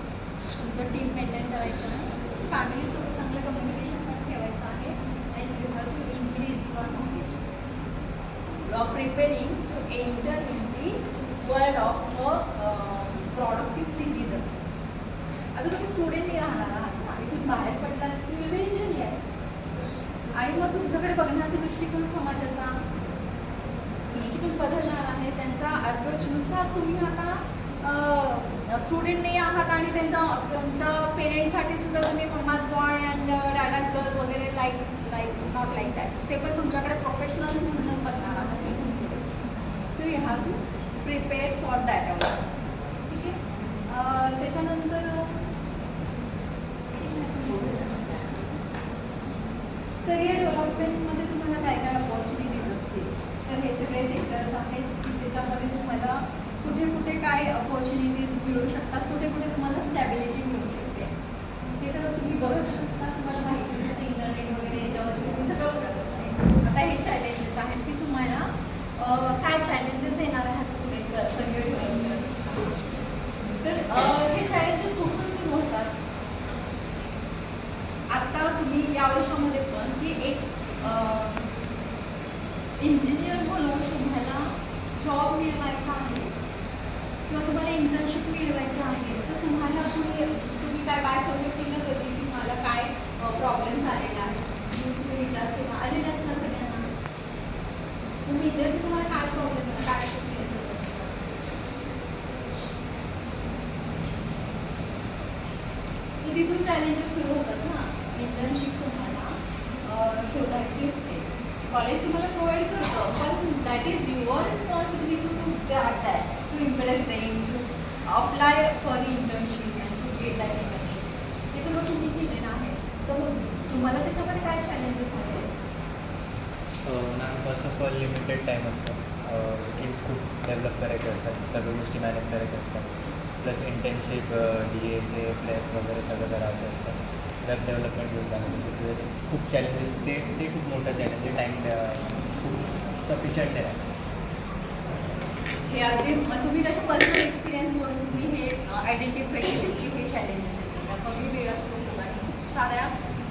तुमचं टीम मेंटेन करायचं आहे, फॅमिलीसोबत चांगलं कम्युनिकेशन पण ठेवायचं आहे. And you have to increase your knowledge. You are preparing to enter in the world of productive citizen. अगं तुम्ही स्टुडंट नाही राहणार आहात ना, इथून बाहेर पडलात की विल बी इंजिनियर. आणि मग तुमच्याकडे बघण्याचा दृष्टिकोन, समाजाचा दृष्टिकोन बदलणार आहे. त्यांच्या अप्रोचनुसार तुम्ही आता स्टुडंट नाही आहात आणि तुमच्या पेरेंट्ससाठी सुद्धा तुम्ही mamma's boy and daddy's girl वगैरे लाईक नॉट लाईक दॅट. ते पण तुमच्याकडे प्रोफेशनल्स म्हणूनच बघणार आहात. So you have to prepare for that also. ठीक आहे. त्याच्यानंतर करिअर डेव्हलपमेंटमध्ये तुम्हाला काय काय अपॉर्च्युनिटीज असतील तर हे सगळे सेक्टर्स आहेत की त्याच्यामध्ये तुम्हाला कुठे कुठे काय अपॉर्च्युनिटीज मिळू शकतात, कुठे कुठे तुम्हाला स्टॅबिलिटी मिळू शकते. हे सगळं तुम्ही बघत असता, तुम्हाला माहिती असते इंटरनेट वगैरे याच्यावरती तुम्ही सगळं बघत असता. आता तुम्ही या वर्षामध्ये पण की एक इंजिनियर म्हणून तुम्हाला जॉब मिळवायचा आहे किंवा तुम्हाला इंटर्नशिप मिळवायची आहे, तर तुम्हाला तुम्ही काय बायफॉर्मेट केलं कधी की मला काय प्रॉब्लेम्स आलेला आहे, तुम्ही विचार केला आले नसणार सगळ्यांना. तुम्ही विचार की तुम्हाला काय प्रॉब्लेम आहे, काय एक्सपिरियन्स होतं. तिथून चॅलेंजेस सुरू होतात ना. इंटर्नशिप तुम्हाला शोधायची असते, कॉलेज तुम्हाला प्रोव्हाइड करतं, पण that is your responsibility to grab that, to impress them, to apply for the internship and to get that internship. हे सगळं तुम्ही केलेलं आहे, तर तुम्हाला त्याच्यामध्ये काय चॅलेंजेस आहेत? Ma'am first of all limited time असतं, स्किल्स खूप डेव्हलप करायचे असतात, सगळ्या गोष्टी मॅनेज करायच्या असतात, प्लस इंटर्नशिप DSA प्लॅप वगैरे सगळं करायचं असतं, वेब डेव्हलपमेंट होत जाणं तसं खूप चॅलेंजेस, ते खूप मोठं चॅलेंज आहे. टाईम खूप सफिशियंट आहे. हे अगदी तुम्ही त्याच्या पर्सनल एक्सपिरियन्सवरून तुम्ही हे आयडेंटिफाय केले की हे चॅलेंजेस आहेत. कमी वेळ असतो, मुलांची खूप साऱ्या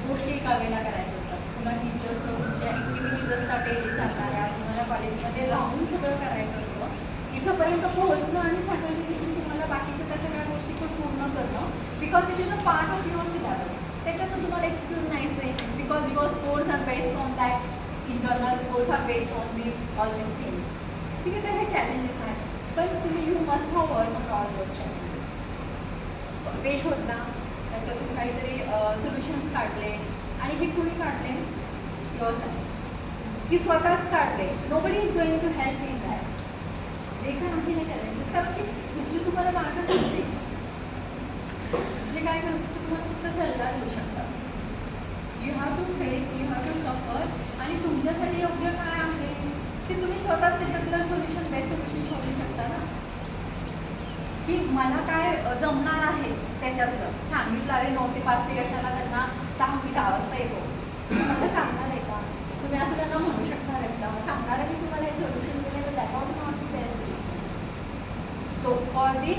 गोष्टी एका वेळेला करायच्या असतात. पुन्हा टीचर्स तुमच्या ॲक्टिव्हिटीज असतात डेली चालणाऱ्या, तुम्हाला कॉलेजमध्ये राहून सगळं करायचं असतं. इथंपर्यंत पोहोचणं आणि सॅटर्डेसनी तुम्हाला बाकीच्या त्या सगळ्या गोष्टी पण पूर्ण करणं, because it is a part of your syllabus. त्याच्यातून तुम्हाला एक्सक्यूज नाहीच आहे, because your scores are based on that, internal scores are based on all these things. ठीक आहे, तर हे चॅलेंजेस आहेत, पण तुम्ही you must have work on all those challenges. Way शोधला, त्याच्यातून काहीतरी सोल्युशन्स काढले, आणि हे कुणी काढले? युअरसेल्फ. की स्वतःच काढले. Nobody is going to help in that. जे काय आहे हे चॅलेंजेस, कारण की दुसरी तुम्हाला मार्ग सांगते, दुसरे काय करू शकतो, तुम्हाला फक्त सल्ला देऊ शकतात. You have to face, you have to suffer, आणि तुमच्यासाठी योग्य काय आहे ते तुम्ही स्वतःच त्याच्यातलं सोल्युशन, बेस्ट सोल्युशन शोधू शकता ना. की मला काय जमणार आहे त्याच्यातलं सांगितलं, अरे 9 ते 5 ते कशाला त्यांना 6 मी 10 वाजता येतो, मला सांगणार आहे का? तुम्ही असं त्यांना म्हणू शकणार आहे का? सांगणार आहे की तुम्हाला हे सोल्युशन दिलेलं, that was not the best solution. So for the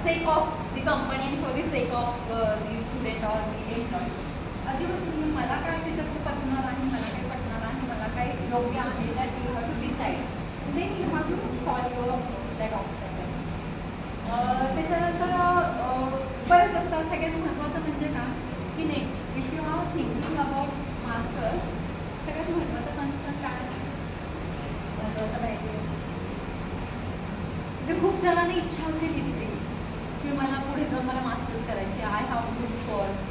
sake of the company and for the sake of the student or the employee, अजिबात तुम्ही मला काय त्याच्यात पचणार आहे, मला काय पटणार आहे, मला काय योग्य आहे, that you have to decide, then you have to solve your that obstacle. त्याच्यानंतर बरेच असतात. सगळ्यात महत्त्वाचं म्हणजे काय की next, if you are thinking about masters, सगळ्यात महत्त्वाचा कन्सेप्ट काय असतो? महत्त्वाचा पाहिजे म्हणजे खूप जणांनी इच्छा असेल इथे की मला पुढे जाऊन मला मास्टर्स करायचे, आय हॅव गुड स्कोर्स,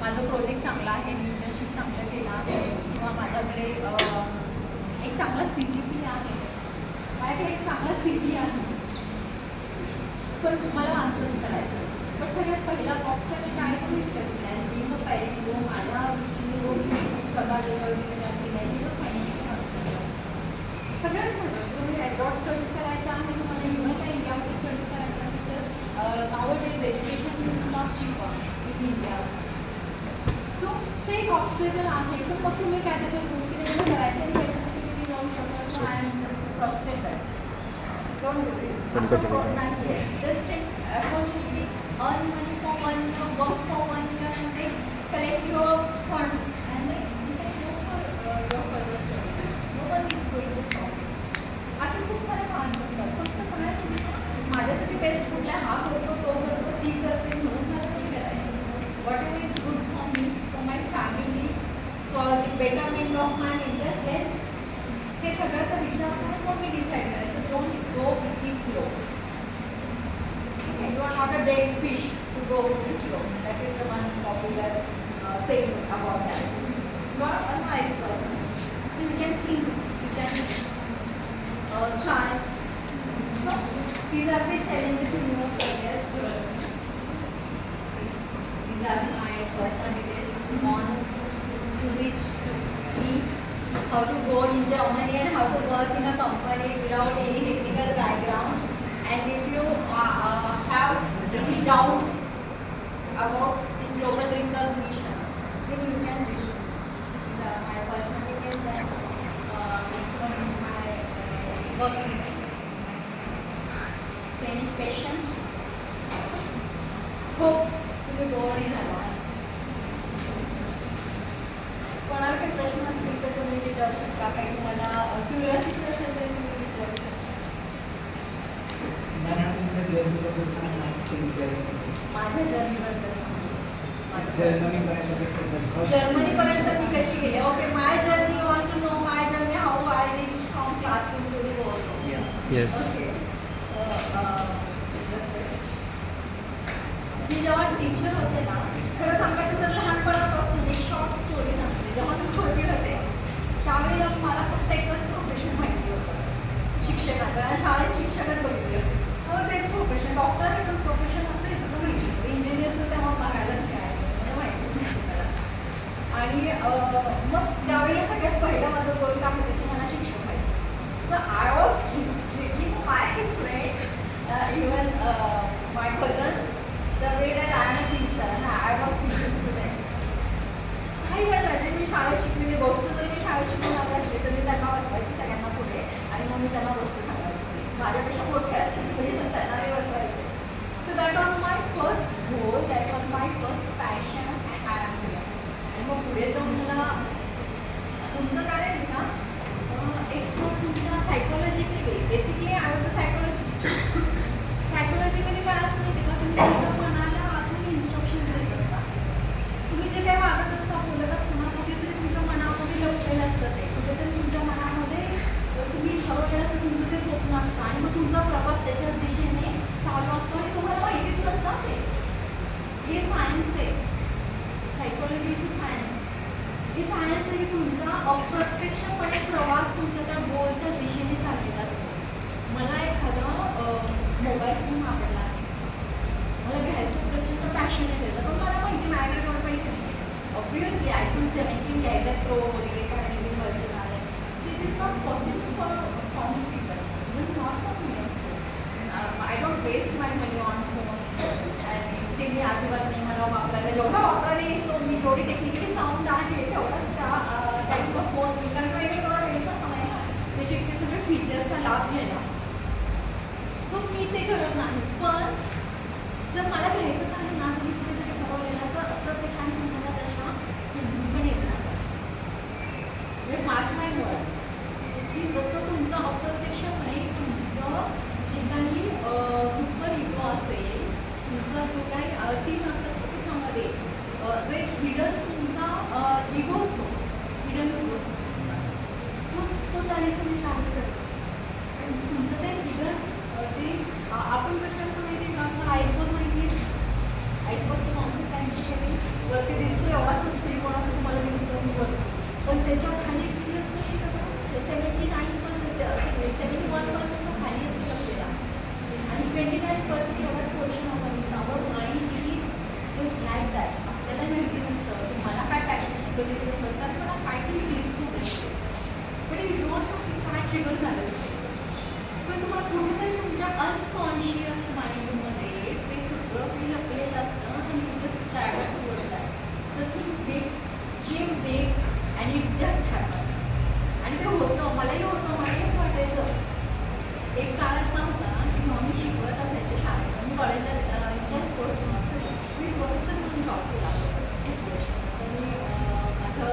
माझं प्रोजेक्ट चांगला आहे, मी इंटर्नशिप चांगलं केला आहे, किंवा माझ्याकडे एक चांगला CGP आहे, माझ्याकडे एक चांगला CG आहे, पण मला मास्टर्स करायचं. पण सगळ्यात पहिला ऑब्स्टॅकल काय तुम्ही ॲज बिंग अ पॅरेंट, जो माझ्या दृष्टीने स्वतः दिलेली नाही, तो फायनान्शियल ऑब्स्टॅकल. सगळ्यात महत्त्वाचं, तुम्ही ॲब्रॉड स्टडीज करायच्या आहे, तुम्हाला युएस इंडियामध्ये स्टडीज करायचं असेल तर nowadays education is not cheaper in India. So ते एक ऑब्स्टॅकल आहे. पण मग तुम्ही काय त्याच्यात गुंतलेलं करायचं आणि त्याच्यासाठी तुम्ही जाऊ शकता. So I am just frustrated. Don't do this. नाही आहे. Just take opportunity, earn money for 1 year, work for 1 year, and then collect your funds and then you can go for your further studies. No one is going to stop you. असे खूप सारे मार्ग असतात. फक्त काय तुम्ही माझ्यासाठी बेस्ट कुठला, हा करतो, तो करतो, ती करते म्हणून मला ते करायचं. What ever is good for me, for my family, for the betterment of my mental health, हे सगळ्याचा विचार करून मग मी डिसाईड करायचं. Don't go with the flow. You are not a dead fish to go with the flow. That is the one popular saying about that. You are a live person, so you can think, you can try. So these are the challenges in your career development. These are my personal details. If you want to reach me, how to go in Germany and how to work in a company without any technical background. And if you have any doubts about the global recognition, then you can reach me. These are my personal details, and this one is my working. Same patience, hope to be born in a life. विचारू शकता, काही तुम्हाला क्युरियोसिटी असेल तर तुम्ही विचारू शकता. मॅडम तुमच्या जर्नीबद्दल सांगा, जर्नी माझ्या जर्नीबद्दल सांगू. जर्मनीपर्यंत कसं बघ जर्मनीपर्यंत मी कशी गेले. Okay, my journey want to know my journey how I reach from classroom to the world. Yes. मी जेव्हा टीचर होते ना, खरं सांगायचं तर लहानपणापासून एक शॉर्ट स्टोरी सांगते. जेव्हा मी छोटी होते त्यावेळेला मला फक्त एकच प्रोफेशन माहिती होतं, शिक्षकाचं. आणि शाळेत शिक्षकच बघितले होते. मग तेच प्रोफेशन, डॉक्टर हे पण प्रोफेशन असतं हे सुद्धा माहिती होतं. इंजिनियर तर तेव्हा बघायला मिळायचं, मला माहितीच नव्हतं मला. आणि मग त्यावेळेला सगळ्यात पहिलं माझं गोल काय होतं की मला शिक्षक व्हायचं. So I was treating my friends, even my cousins, the way that I am a teacher and I was teaching to them. काही नसायचे, मी शाळेत शिकलेली गोष्ट जर मी शाळेत शिकून आले असते तर मी त्यांना बसवायची सगळ्यांना पुढे आणि मग मी त्यांना गोष्ट सांगायची. माझ्यापेक्षा मोठे असतील तरी पण त्यांना मी बसवायचे. So that was my first goal, that was my first passion and I am here. आणि मग पुढे जाऊन मला तुमचं काय आहे का, एक तुमच्या psychologically, basically I was a psychology teacher. Psychologically काय असं माहिती का, तुम्ही तुमच्या मनाला आतून इन्स्ट्रक्शन्स देत असता. तुम्ही जे काही वागत असता, बोलत असताना कुठेतरी तुमच्या मनामध्ये लपलेलं असतं. ते कुठेतरी तुमच्या मनामध्ये तुम्ही ठरवलेलं असतं, तुमचं ते स्वप्न असतं आणि मग तुमचा प्रवास त्याच्या दिशेने चालू असतो आणि तुम्हाला माहितीच नसतं ते. हे सायन्स आहे, सायकोलॉजीचं सायन्स. हे सायन्स आहे की तुमचा अप्रत्यक्षपणे प्रवास तुमच्या त्या गोलच्या दिशेने चाललेला असतो. मला एखादा मोबाईल फोन आवडला आहे, मला घ्यायचं प्रचंड पॅशन आहे त्याचं, पण मला माहिती माझ्याकडे थोडे पैसे नाही आहे. ऑब्वियसली iPhone 17 घ्यायचा आहे, प्रो वगैरे काय नवीन व्हर्जन आलं आहे. So it is not possible for common people, even not for me also. I don't waste my money on phones आणि ते मी अजिबात नाही मला वापरायला. जेवढा वापरायला येतो मी, जेवढी टेक्निकली साऊंड आहे तेवढा त्या टाईपचा फोन मी, कारण वेगळं थोडा वेळ पण हवा ना त्याचे इतके सगळे फीचर्सचा लाभ घ्यायला. सो मी ते करत नाही. पण जर मला घ्यायचं आहे ना, जर मी कुठेतरी ठरवलेलं तर अप्रत्यक्षाने तुम्हाला तशा संधी पण येणार. म्हणजे मार्क माय वर्ड्स की जसं तुमचं अप्रत्यक्षपणे तुमचं जे काही सुपर इगो असेल, तुमचा जो काही तीन असतात त्याच्यामध्ये जो एक हिडन तुमचा इगो असतो, हिडन इगो असतो तुमचा, तो त्या दिवशी काम करत असतो. आणि तुमचं ते हिडन जे आपण कसं असतं माहिती आहे का, आपला आईसबर्ग माहिती आहे, आईसबर्गची कॉन्सेप्ट आहे वरती दिसतो एवढाच त्रिकोण असं तुम्हाला दिसत असेल वरती, पण त्याच्या खाली किती असतं की 71% खाली असतो आपल्याला आणि 29% एवढाच पोर्शन होता दिसतं. Our mind is just like that. आपल्याला माहिती नसतं तुम्हाला काय पॅशन आहे, कधी कधी असं कारण मला काहीतरी क्लिक झालं, पण यू डोंट नो की काय ट्रिगर झालं. पण तुम्हाला कुठेतरी तुमच्या अनकॉन्शियस माइंडमध्ये ते सगळं काही लपलेलं असतं आणि you just travel towards that. So think big, dream big and it just happens. आणि ते होतं, मलाही होतं, मलाही असं वाटायचं. एक काळ असा होता की जेव्हा मी शिकवत असायचे शाळेत, मी कॉलेजला मी प्रोफेसर म्हणून जॉब केला एक वर्ष. आणि माझं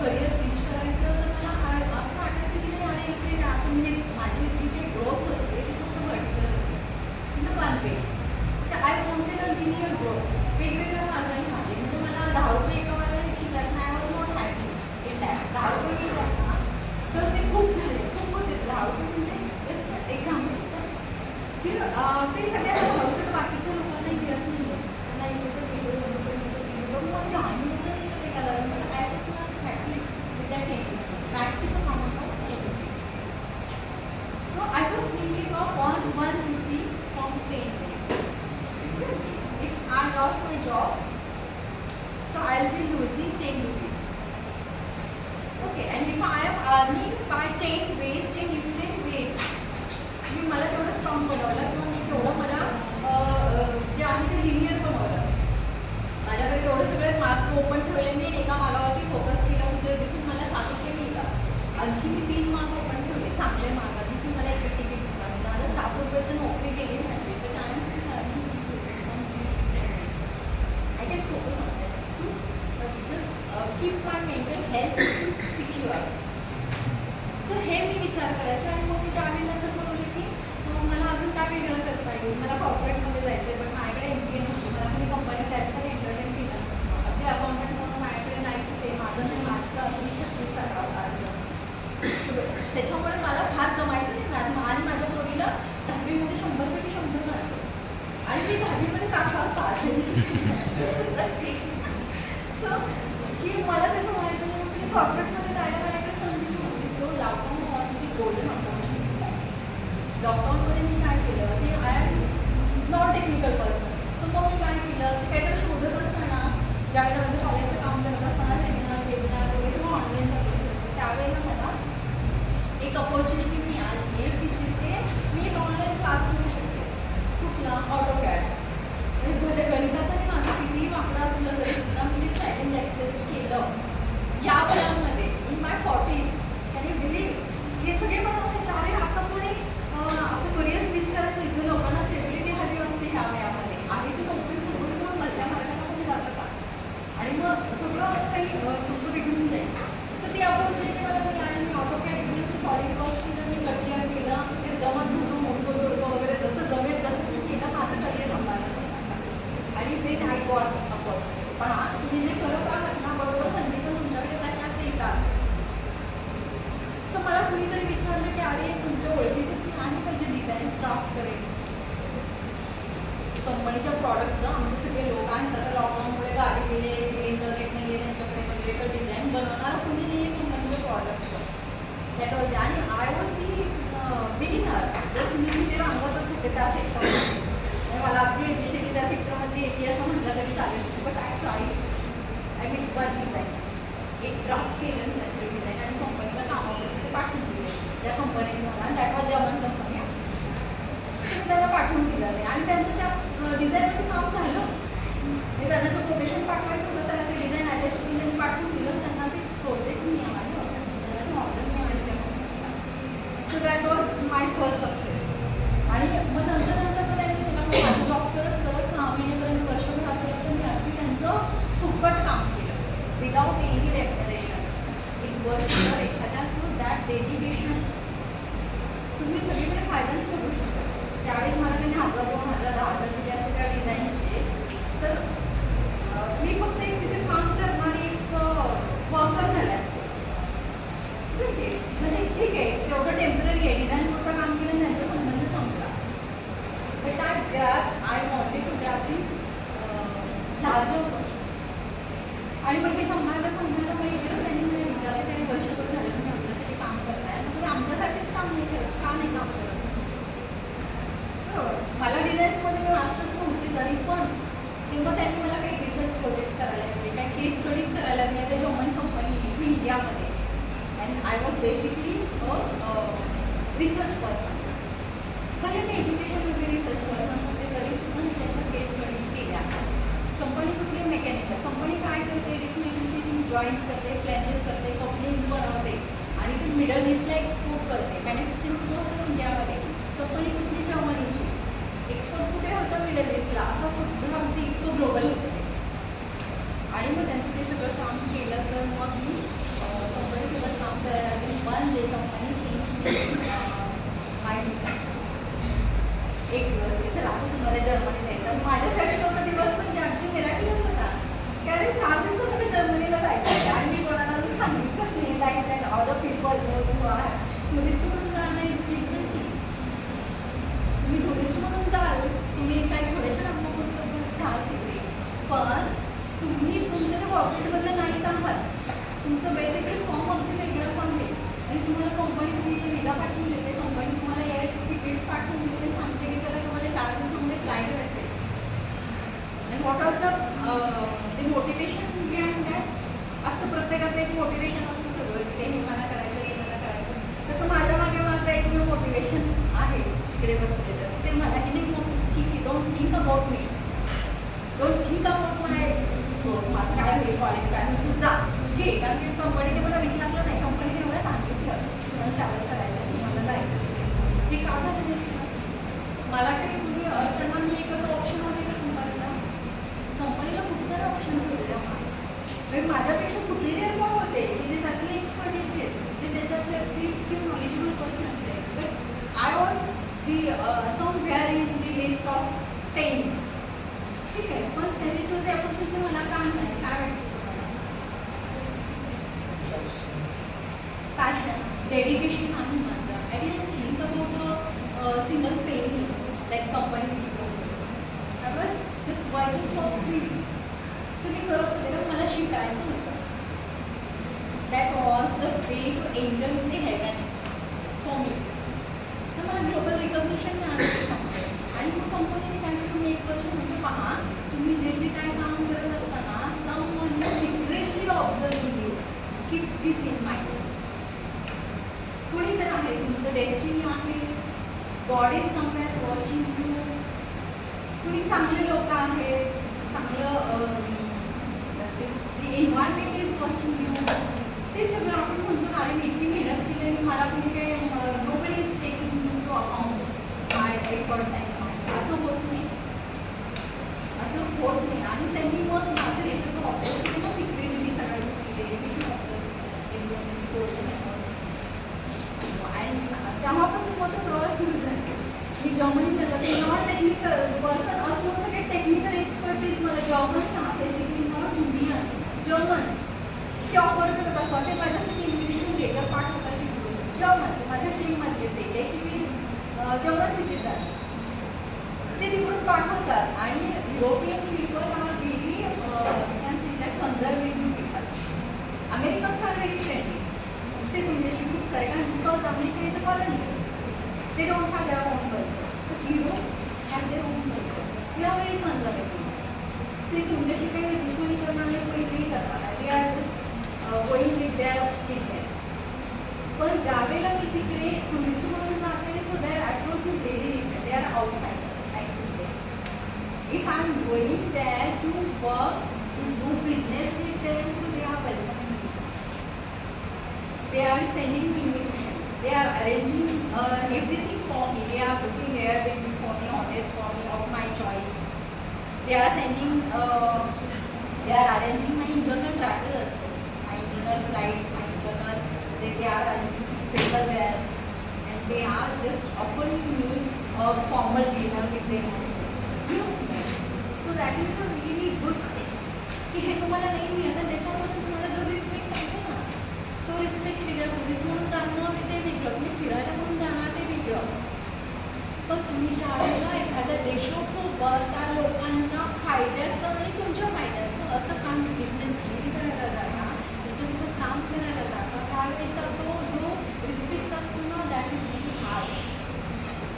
करिअर स्विच करायचं तर मला असं वाटायचं की नाही अरे इकडे आपण हेच माझी जी काही ग्रोथ होते ती फक्त व्हर्टिकल होती, म्हणजे वन वे. तर I wanted a linear growth, वेगवेगळ्या मार्गाने झाले. म्हणजे मला 10 रुपये एका वेळेला मिळतात, I was not happy in that. 10 रुपये मिळतात ना तर ते खूप झाले, खूप होते. 10 रुपये म्हणजे जस्ट एक्झाम्पल की ते सगळ्यात 10 रुपये बाकीच्या लोकांनाही मिळत नाही आहे. नाही रुपये किलो रुपये मग 10 रुपये ते का लागलं, मला I was not happy with that maximum amount of rupees. So I was thinking of on 1 rupee from 10 days. If I lost my job, so I'll be losing 10 rupees. Okay, and if I am earning by 10 ways in different ways, मी मला तेवढं स्ट्रॉंग बनवलं किंवा तेवढं मला जे आहे ते लिनियर बनवलं. माझ्याकडे तेवढं सगळे मार्क ओपन ठेवले, मी एका मार्गावरती फोकस केला म्हणजे जिथून मला सांगितले नाही का, आणखी मी 3 मार्क ओपन ठेवले चांगले मार्क, आणि ती मला एक तिकीट मिळाली. मला 7 रुपयाचं नोकरी गेली माझी, पण I am still earning I can focus on that. Just keep my mental health secure. So हे मी विचार करायचे आणि मग मी त्यावेळेला असं बोलले की मला अजून काय वेगळं करता येईल. मला कॉर्पोरेटमध्ये जायचं आहे पण माझ्याकडे MBA नव्हतं. मला कोणी कंपनी त्याच्याकडे एंटरटेन केलं नसतं. ते अकाउंटंट म्हणून माझ्याकडे नाहीच ते माझं नाही मागचं अजून 36 होता. त्याच्यामुळे मला फार जमायचं नाही मॅडम. आणि माझ्या पोरीला 10वीमध्ये 100पैकी 100 मार्क आणि मी 10वीमध्ये काढला पास आहे. सो की मला त्याचं व्हायचं नाही. म्हणजे कॉर्पोरेटमध्ये जायला माझ्याकडे संधी नव्हती. So lockdown was the golden opportunity. लॉकडाऊनमध्ये मी काय केलं ते I am not technical person. So मग मी काय केलं ते काहीतरी शोधत असताना ज्यावेळेला माझं कॉलेजचं काम करत असताना वेबिनार वगैरे सगळं ऑनलाईनचा प्रोसेस असते त्यावेळेला मला एक अपॉर्च्युनिटी मिळाली आहे की जिथे मी एक ऑनलाईन क्लास करू शकते. कुठला ऑटोकॅड. म्हणजे भले गणिताचं माझं कितीही वाकडं असलं तरी सुद्धा मी ते चॅलेंज ॲक्सेप्ट केलं. या वयामध्ये in my 40s can you believe हे सगळे मला म्हणायचे अरे आता कोणी असं करिअर स्विच करायचं इथे लोकांना स्टेबिलिटी हवी असते ह्या वयामध्ये आणि ती नोकरी सोडून मग मधल्या मार्गाला कोणी जातं का आणि मग सगळं काही तुमचं बिघडून जाईल. सो ती अपॉर्च्युनिटी मला मिळाली. मी ऑटोकॅड केली, मी सॉलिड वर्क्स केलं, मी कटियर केलं, ते जमत नव्हतं मोठं जोडकं वगैरे जसं जमेल तसं मी केलं. माझं करिअर सांभाळलं आणि ते आय गॉट अपॉर्च्युनिटी. पण तुम्ही जे करत आहात ना बरोबर संधी पण तुमच्याकडे तशाच येतात. सो मला कुणीतरी विचारलं की अरे तुमच्या ओळखीचे तुम्ही आणि म्हणजे डिझाईन्स ड्राफ्ट करेल कंपनीच्या प्रॉडक्टचं. आमचे सगळे लोक आहेत आता लॉकडाऊनमुळे गावी गेले इंटरनेट नाही आहे त्यांच्याकडे वगैरे तर डिझाईन बनवणारं कुणी नाही आहे कंपनीच्या प्रॉडक्टचं. दॅट वॉज आणि आय वॉज दी बिगिनर. जसं मी ते रांगतच होते त्या सेक्टरमध्ये. मला अगदी ABCD त्या सेक्टरमध्ये येते असं म्हटलं तरी चालेल. But I mean one design एक ड्राफ्ट केलं त्याचं डिझाईन आणि कंपनीला कामावरती ते पाठवून दिले. त्या कंपनीने मला दॅट वॉज जर्मन कंपनी मी त्यांना पाठवून दिलं आणि त्यांचं त्या डिझाईनमध्ये काम झालं. मी त्यांना जो कोटेशन पाठवायचं होतं त्याला ते डिझाईन अटॅच करून त्यांनी पाठवून दिलं. त्यांना ते प्रोजेक्ट मिळाली त्यांना ती ऑर्डर मिळाली त्या कंपनीला. So that was my first success. आणि मग नंतर त्यांनी मला माझं जॉब करत 6 महिन्यापर्यंत वर्षभर आपल्याला तर मी अगदी त्यांचं फुकट काम केलं विदाउट एनी रेम्युनरेशन. एक वर्षभर एखाद्या सो दॅट डेडिकेशन तुम्ही सगळीकडे फायदा करू शकता. त्यावेळेस मला त्यांनी 1000, 2000, 10,000 दिले असते त्या डिझाईन्सचे. तर मी फक्त एक तिथे काम करणारी एक वर्कर झाले असते. म्हणजे ठीक आहे तेवढं टेम्पररी आहे डिझाईन फक्त काम केलं त्यांचा संबंध संपला. But I wanted to grab the larger opportunity. आणि मग हे सांभाळता मग एकच त्यांनी मला विचारलं काही वर्षभर झाले म्हणजे आमच्यासाठी काम करताय तुम्ही आमच्यासाठीच काम नाही करत का नाही काम करत. मला डिझाईन्समध्ये मी मास्टर्स नव्हती तरी पण तेव्हा त्यांनी मला काही रिसर्च प्रोजेक्ट्स करायला दिले काही केस स्टडीज करायला दिले. ते जर्मन कंपनी इथे इंडियामध्ये and I was basically research person. भले मी एज्युकेशनमध्ये रिसर्च पर्सन होते तरीसुद्धा मी त्यांच्या केस स्टडीज केल्या. कंपनी कुठली मेकॅनिकल कंपनी काय करते डिसमेंटिंग जॉईंट्स करते फ्लॅंजेस करते कपलिंग बनवते आणि ती मिडल ईस्टला एक्सपोर्ट करते. मॅन्युफॅक्चरिंग होतं इंडियामध्ये. कंपनी कुठली जर्मनीची एक्सपोर्ट कुठे होतं मिडल ईस्टला. असं सगळं अगदी इतकं ग्लोबल होतं ते. आणि मग त्यांचं ते सगळं काम केलं तर मग मी कंपनीसोबत काम करायला लागली. वन डे कंपनी सीन माहिती एक दिवस की चला तुम्हाला जर्मनी द्यायचं. माझ्यासाठी तो दिवस म्हणजे अगदी मिराकलच होता कारण 4 दिवसामध्ये जर्मनीला जायचं आहे आणि मी कोणाला अजून सांगितलंच नाही. Like that other people knows who are tourist म्हणून जाणं इज डिफरंट थिंग. तुम्ही टुरिस्ट म्हणून जाल तुम्ही काही थोडेसे नंबर जाल तिथे पण तुम्ही तुमच्या त्या कॉर्पोरेटमध्ये नाहीच आहात. तुमचं बेसिकली फॉर्म अगदी वेगळंच आहे आणि तुम्हाला कंपनी तुमचा विजा पाठवून देते. कंपनी तुम्हाला एअर तिकीट्स पाठवून देते सांगते की चला तुम्हाला 4 दिवसामध्ये फ्लाईट व्हायचं आहे. आणि what are the motivation behind that असतं. प्रत्येकाचं एक मोटिवेशन असतं सगळं की ते हे मला करायचं हे मला करायचं. तसं माझ्या मागे माझं एकमेव मोटिवेशन आहे इकडे बसलेलं ते मला की नाही ठीक आहे don't think about me don't think about my माझं काय होईल कॉलेज काय होईल तू जा घे. कारण की कंपनीने मला विचारलं नाही कंपनीने एवढं सांगितलं तुम्हाला ट्रॅव्हल करायचं तुम्हाला जायचं हे का झालं मला काही तुम्ही त्यांना मी एकच ऑप्शन होते का कंपनीला खूप सारे ऑप्शन्स होते म्हणजे माझ्याकडे माझ्यापेक्षा सुपिरियर पण होते जे त्यातले एक्सपर्टीज आहेत जे त्याच्यातले नॉलेजेबल पर्सन्स आहेत. But I was the somewhere in the list of 10. ठीक आहे, पण तरी सुद्धा त्यापासून मला काम नाही. काय वाटतं तुम्हाला? पॅशन, डेडिकेशन आहे माझं. I didn't think about single penny like company. I was just working for free. तुम्ही करत होते तर मला शिकायचं होतं. That was the way to enter in the heaven for me. तर मला ग्लोबल रिकग्निशन मिळालं सांगते. आणि मग कंपनीने काय केलं, तुम्ही 1 वर्ष म्हणजे पहा तुम्ही जे जे काय काम करत असताना someone secretly observing you, keep this in mind. कुणी तर आहे, तुमचं डेस्टिनी आहे, God is somewhere watching you. कुणी चांगले लोक आहेत, चांगलं दी एन्व्हायरमेंट इज वॉचिंग यू. ते सगळं आपण म्हणतो ना, अरे मी इतकी मेहनत केली आणि मला कुणी काय nobody is taking you to account my efforts and असं होत नाही. असं होत नाही. आणि त्यांनी मग माझं हे सगळं ऑब्झर्व केलं, मग सिक्रेटली सगळ्या गोष्टी डेडिकेशन ऑब्झर्व आणि तेव्हापासून मग तो प्रवास सुरू झाला. मी जर्मनीला जाते, नॉट टेक्निकल पर्सन असून सगळे टेक्निकल एक्सपर्टीज मला Germans basically not Indians, Germans ते ऑफर करत असतात. ते माझ्यासाठी इन्व्हिटेशन लेटर पाठवतात तिकडून. जर्मन्स माझ्या टीममध्ये ते बेसिकली जर्मन सिटीजन्स ते तिकडून पाठवतात. आणि European people are very can see that conservative people. Americans are very friendly. ते तुमच्याशी खूप सारे, कारण because America is a colony. They don't have their own culture. But Europe has their own culture. They are very conservative. ते तुमच्याशी काही दुश्मनी करणारे मैत्री करणार. They are just going with their business. पण ज्यावेळेला मी तिकडे टुरिस्ट म्हणून जाते, so their approach is very different. They are outsiders, like to say. If I am going there to work, to do business with them, so they are welcoming me. They are sending me invitations. They are arranging everything for me. They are booking Airbnb for me, hotels for me of my choice. They are sending, they are arranging my internal travel also, my internal flights, my internal. They are arranging travel there, and they are just offering me a formal dinner with them also. You know, so that is a really good thing. की हे तुम्हाला नाही मिळत, त्याच्यामध्ये तुम्हाला जो रिस्पेक्ट आहे ना, तो रिस्पेक्ट वेगळा. टुरिस्ट म्हणून जाणं ते वेगळं, तुम्ही फिरायला म्हणून जाणार ते वेगळं. पण तुम्ही ज्या वेळेला एखाद्या देशासोबत त्या लोकांच्या फायद्याचं आणि तुमच्या फायद्याचं असं काम बिझनेस डील करायला जाता, त्याच्यासोबत काम करायला जाता, त्यावेळेचा तो जो रिस्पेक्ट असतो ना, दॅट इज व्हेरी हार्ड.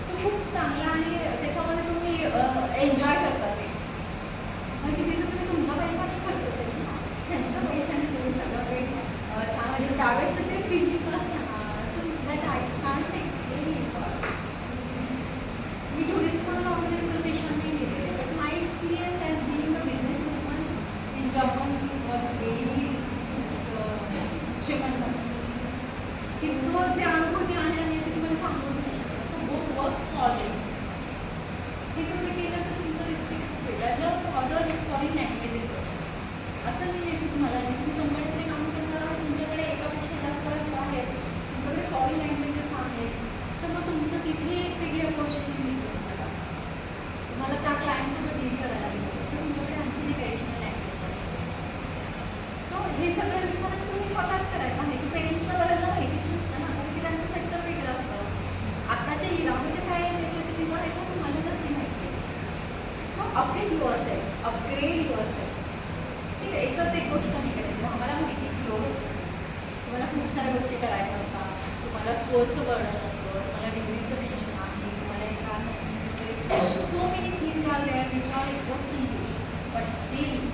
तो खूप चांगला आणि त्याच्यामध्ये तुम्ही एन्जॉय करता ते. मग तिथे तुम्ही तुमचा पैसा खर्च केला ना, त्यांच्या पैशाने तुम्ही सगळं काही छान. आणि त्यावेळेसचं जे फिलिंग असतं ना, so that I can't explain it also. Me tourist म्हणून वगैरे इतर देशांनी गेलेले, but my experience has been a business woman in Germany was very ट्रेमेंडस. की तो जे अनुभूती आहे आणि असे तुम्हाला सांगूच नाही शकत. So both work for them. हे तुम्ही केलं तर तुमचं रिस्पेक्ट वेगळं. अदर फॉरेन लँग्वेजेस असं नाही आहे की तुम्हाला तुम्ही कंपनीमध्ये काम करणार, तुमच्याकडे एकापेक्षा जास्त भाषा आहेत, तुमच्याकडे फॉरेन लँग्वेजेस आहेत, तर मग तुमचं तिथे एक वेगळी अपॉर्च्युनिटी मिळते तुम्हाला. तुम्हाला त्या क्लायंटसोबत डील करायला लागेल, तर तुमच्याकडे आणखी एक ॲडिशनल लँग्वेज आहे. तो हे सगळं विचार तुम्ही स्वतःच करायचं आहे. की पेरेंट्सला बऱ्याचदा माहितीच नसतं ना, कारण की त्यांचं सेक्टर वेगळं असतं. आत्ताच्या इरामध्ये काय नेसेसिटीज आहेत ते तुम्हाला जास्त माहिती आहे. So update your self, upgrade your self. ठीक आहे, एकच एक गोष्ट नाही करायची. आम्हाला माहिती आहे की लोक तुम्हाला खूप साऱ्या गोष्टी करायच्या असतात. तुम्हाला स्पोर्ट्सचं बर्डन असतं, तुम्हाला डिग्रीचं टेन्शन आहे, तुम्हाला एक त्रास. So many things are there which are exhausting you. But still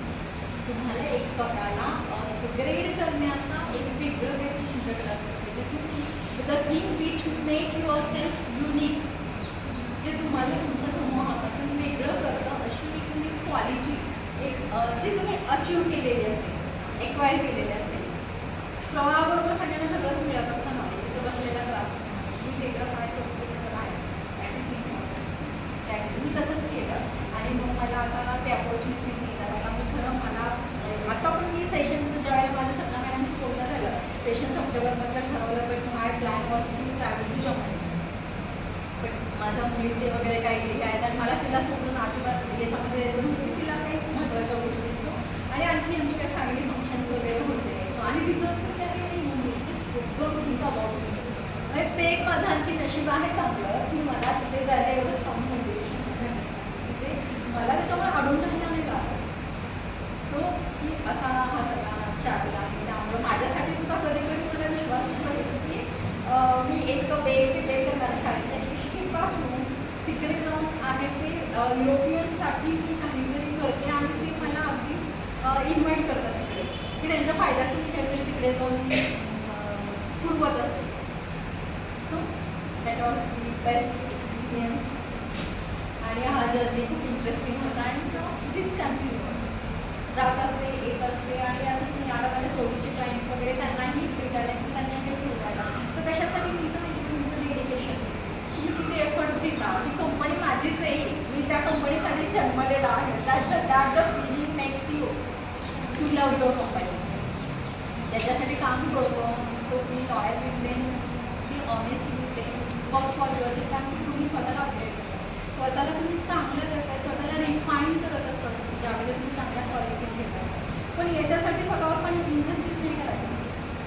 तुम्हाला एक स्वतःला अपग्रेड करण्याचा एक वेगळं काही तुमच्याकडे असतं पाहिजे. The thing which make your self unique, जे तुम्हाला तुमच्या समूहापासून वेगळं करतं, अशी एक तुम्ही क्वालिटी एक जी तुम्ही अचीव केलेली असेल, एक्वायर केलेली असेल. प्रवाहाबरोबर सगळ्यांना सगळंच मिळत असतं नॉलेज. इथं बसलेला त्रास मी वेगळं काय करतो त्याचं काय प्रॅक्टिस इम्पॉर्टंट. मी तसंच केलं आणि मग मला आता ते अपॉर्च्युनिटीज मिळतात. आता मी खरं मला आता पण मी सेशनचं ज्यावेळेला माझं plan was to travel to Germany. But माझ्या मुलीचे वगैरे काही काही आहेत आणि मला तिला सोडून अजिबात याच्यामध्ये यायचं म्हणजे तिला काही खूप महत्त्वाच्या गोष्टी सो आणि आणखी आमचे काही फॅमिली फंक्शन्स वगैरे होते सो आणि तिचं असतं की अरे नाही मुली डोंट थिंक अबाउट मी. म्हणजे ते एक माझं आणखी नशीब आहे चांगलं की मला तिथे जायला एवढं स्ट्रॉंग मोटिवेशन म्हणजे मला त्याच्यामुळे अडून राहिला नाही लागलं. सो की असा हा सगळा चालला आणि त्यामुळं माझ्यासाठी सुद्धा कधी कधी मला विश्वास बसतो की मी एक पे करणार शाळेतल्या शिक्षिकेपासून तिकडे जाऊन आहे ते युरोपियनसाठी मी काहीतरी करते आणि ते मला अगदी इन्व्हाइट करतात तिकडे की त्यांच्या फायद्याचं मी काहीतरी तिकडे जाऊन पुरवत असते. So that was the best experience आणि हा जर्नी खूप इंटरेस्टिंग होता आणि प्लीज कंटिन्यू जात असते येत असते आणि असंच मी आता माझ्या सोबतचे क्लायंट्स वगैरे त्यांनाही भेटायला की त्यांना काही फिरवायला तर कशासाठी मी तर माहिती तुमचं डेडिकेशन तुम्ही तिथे एफर्ट्स घेता ती कंपनी माझीच आहे मी त्या कंपनीसाठी जन्मलेला आहे that the feeling makes you to love your company त्याच्यासाठी काम करतो. So be loyal with them be honest with them work for your self आणि तुम्ही स्वतःला अपडेट करता स्वतःला तुम्ही चांगलं करताय स्वतःला रिफाईन करत असता तुम्ही ज्यावेळेला तुम्ही चांगल्या क्वालिटीज घेता पण याच्यासाठी स्वतःवर पण इनजस्टिस नाही करायचं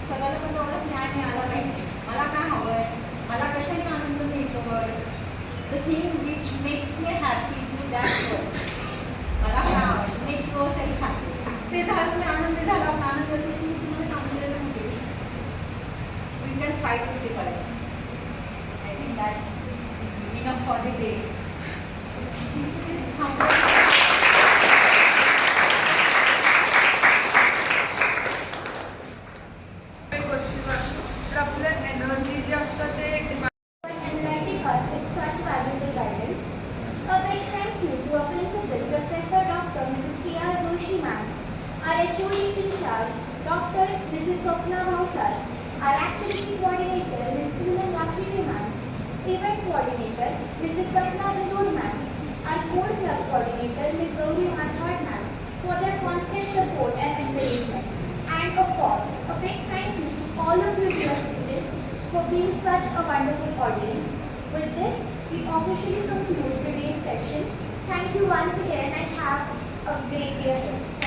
स्वतःला पण तेवढाच न्याय मिळाला पाहिजे. मला काय हवं आहे मला कशाने आनंद मिळतो the thing which makes me happy to that person मला काय आवडतं मेक युअर सेल्फ हॅपी ते झालं तुम्ही आनंदी झाला पण आनंद असेल की तुम्हाला काम करायला मोटिवेशन असते we can fight with the correct. I think that's enough for the day. तर आपल्या एनर्जी जे असतात ते enlightening us with such valuable guidance. A big thank you to our principal, Professor Dr. Mrs. K.R. Doshi ma'am, our HOD in charge, Dr. Mrs. Swapna Bhausar, our activity coordinator, Ms. Poonam Lakshmi ma'am, event coordinator, Mrs. Sapna Bilur ma'am, our core club coordinator, Ms. Gauri Mathad ma'am, for their constant support and encouragement. And of course, a big thank you to all of you dear students for being such a wonderful audience. With this, we officially conclude today's session. Thank you once again and have a great day ahead.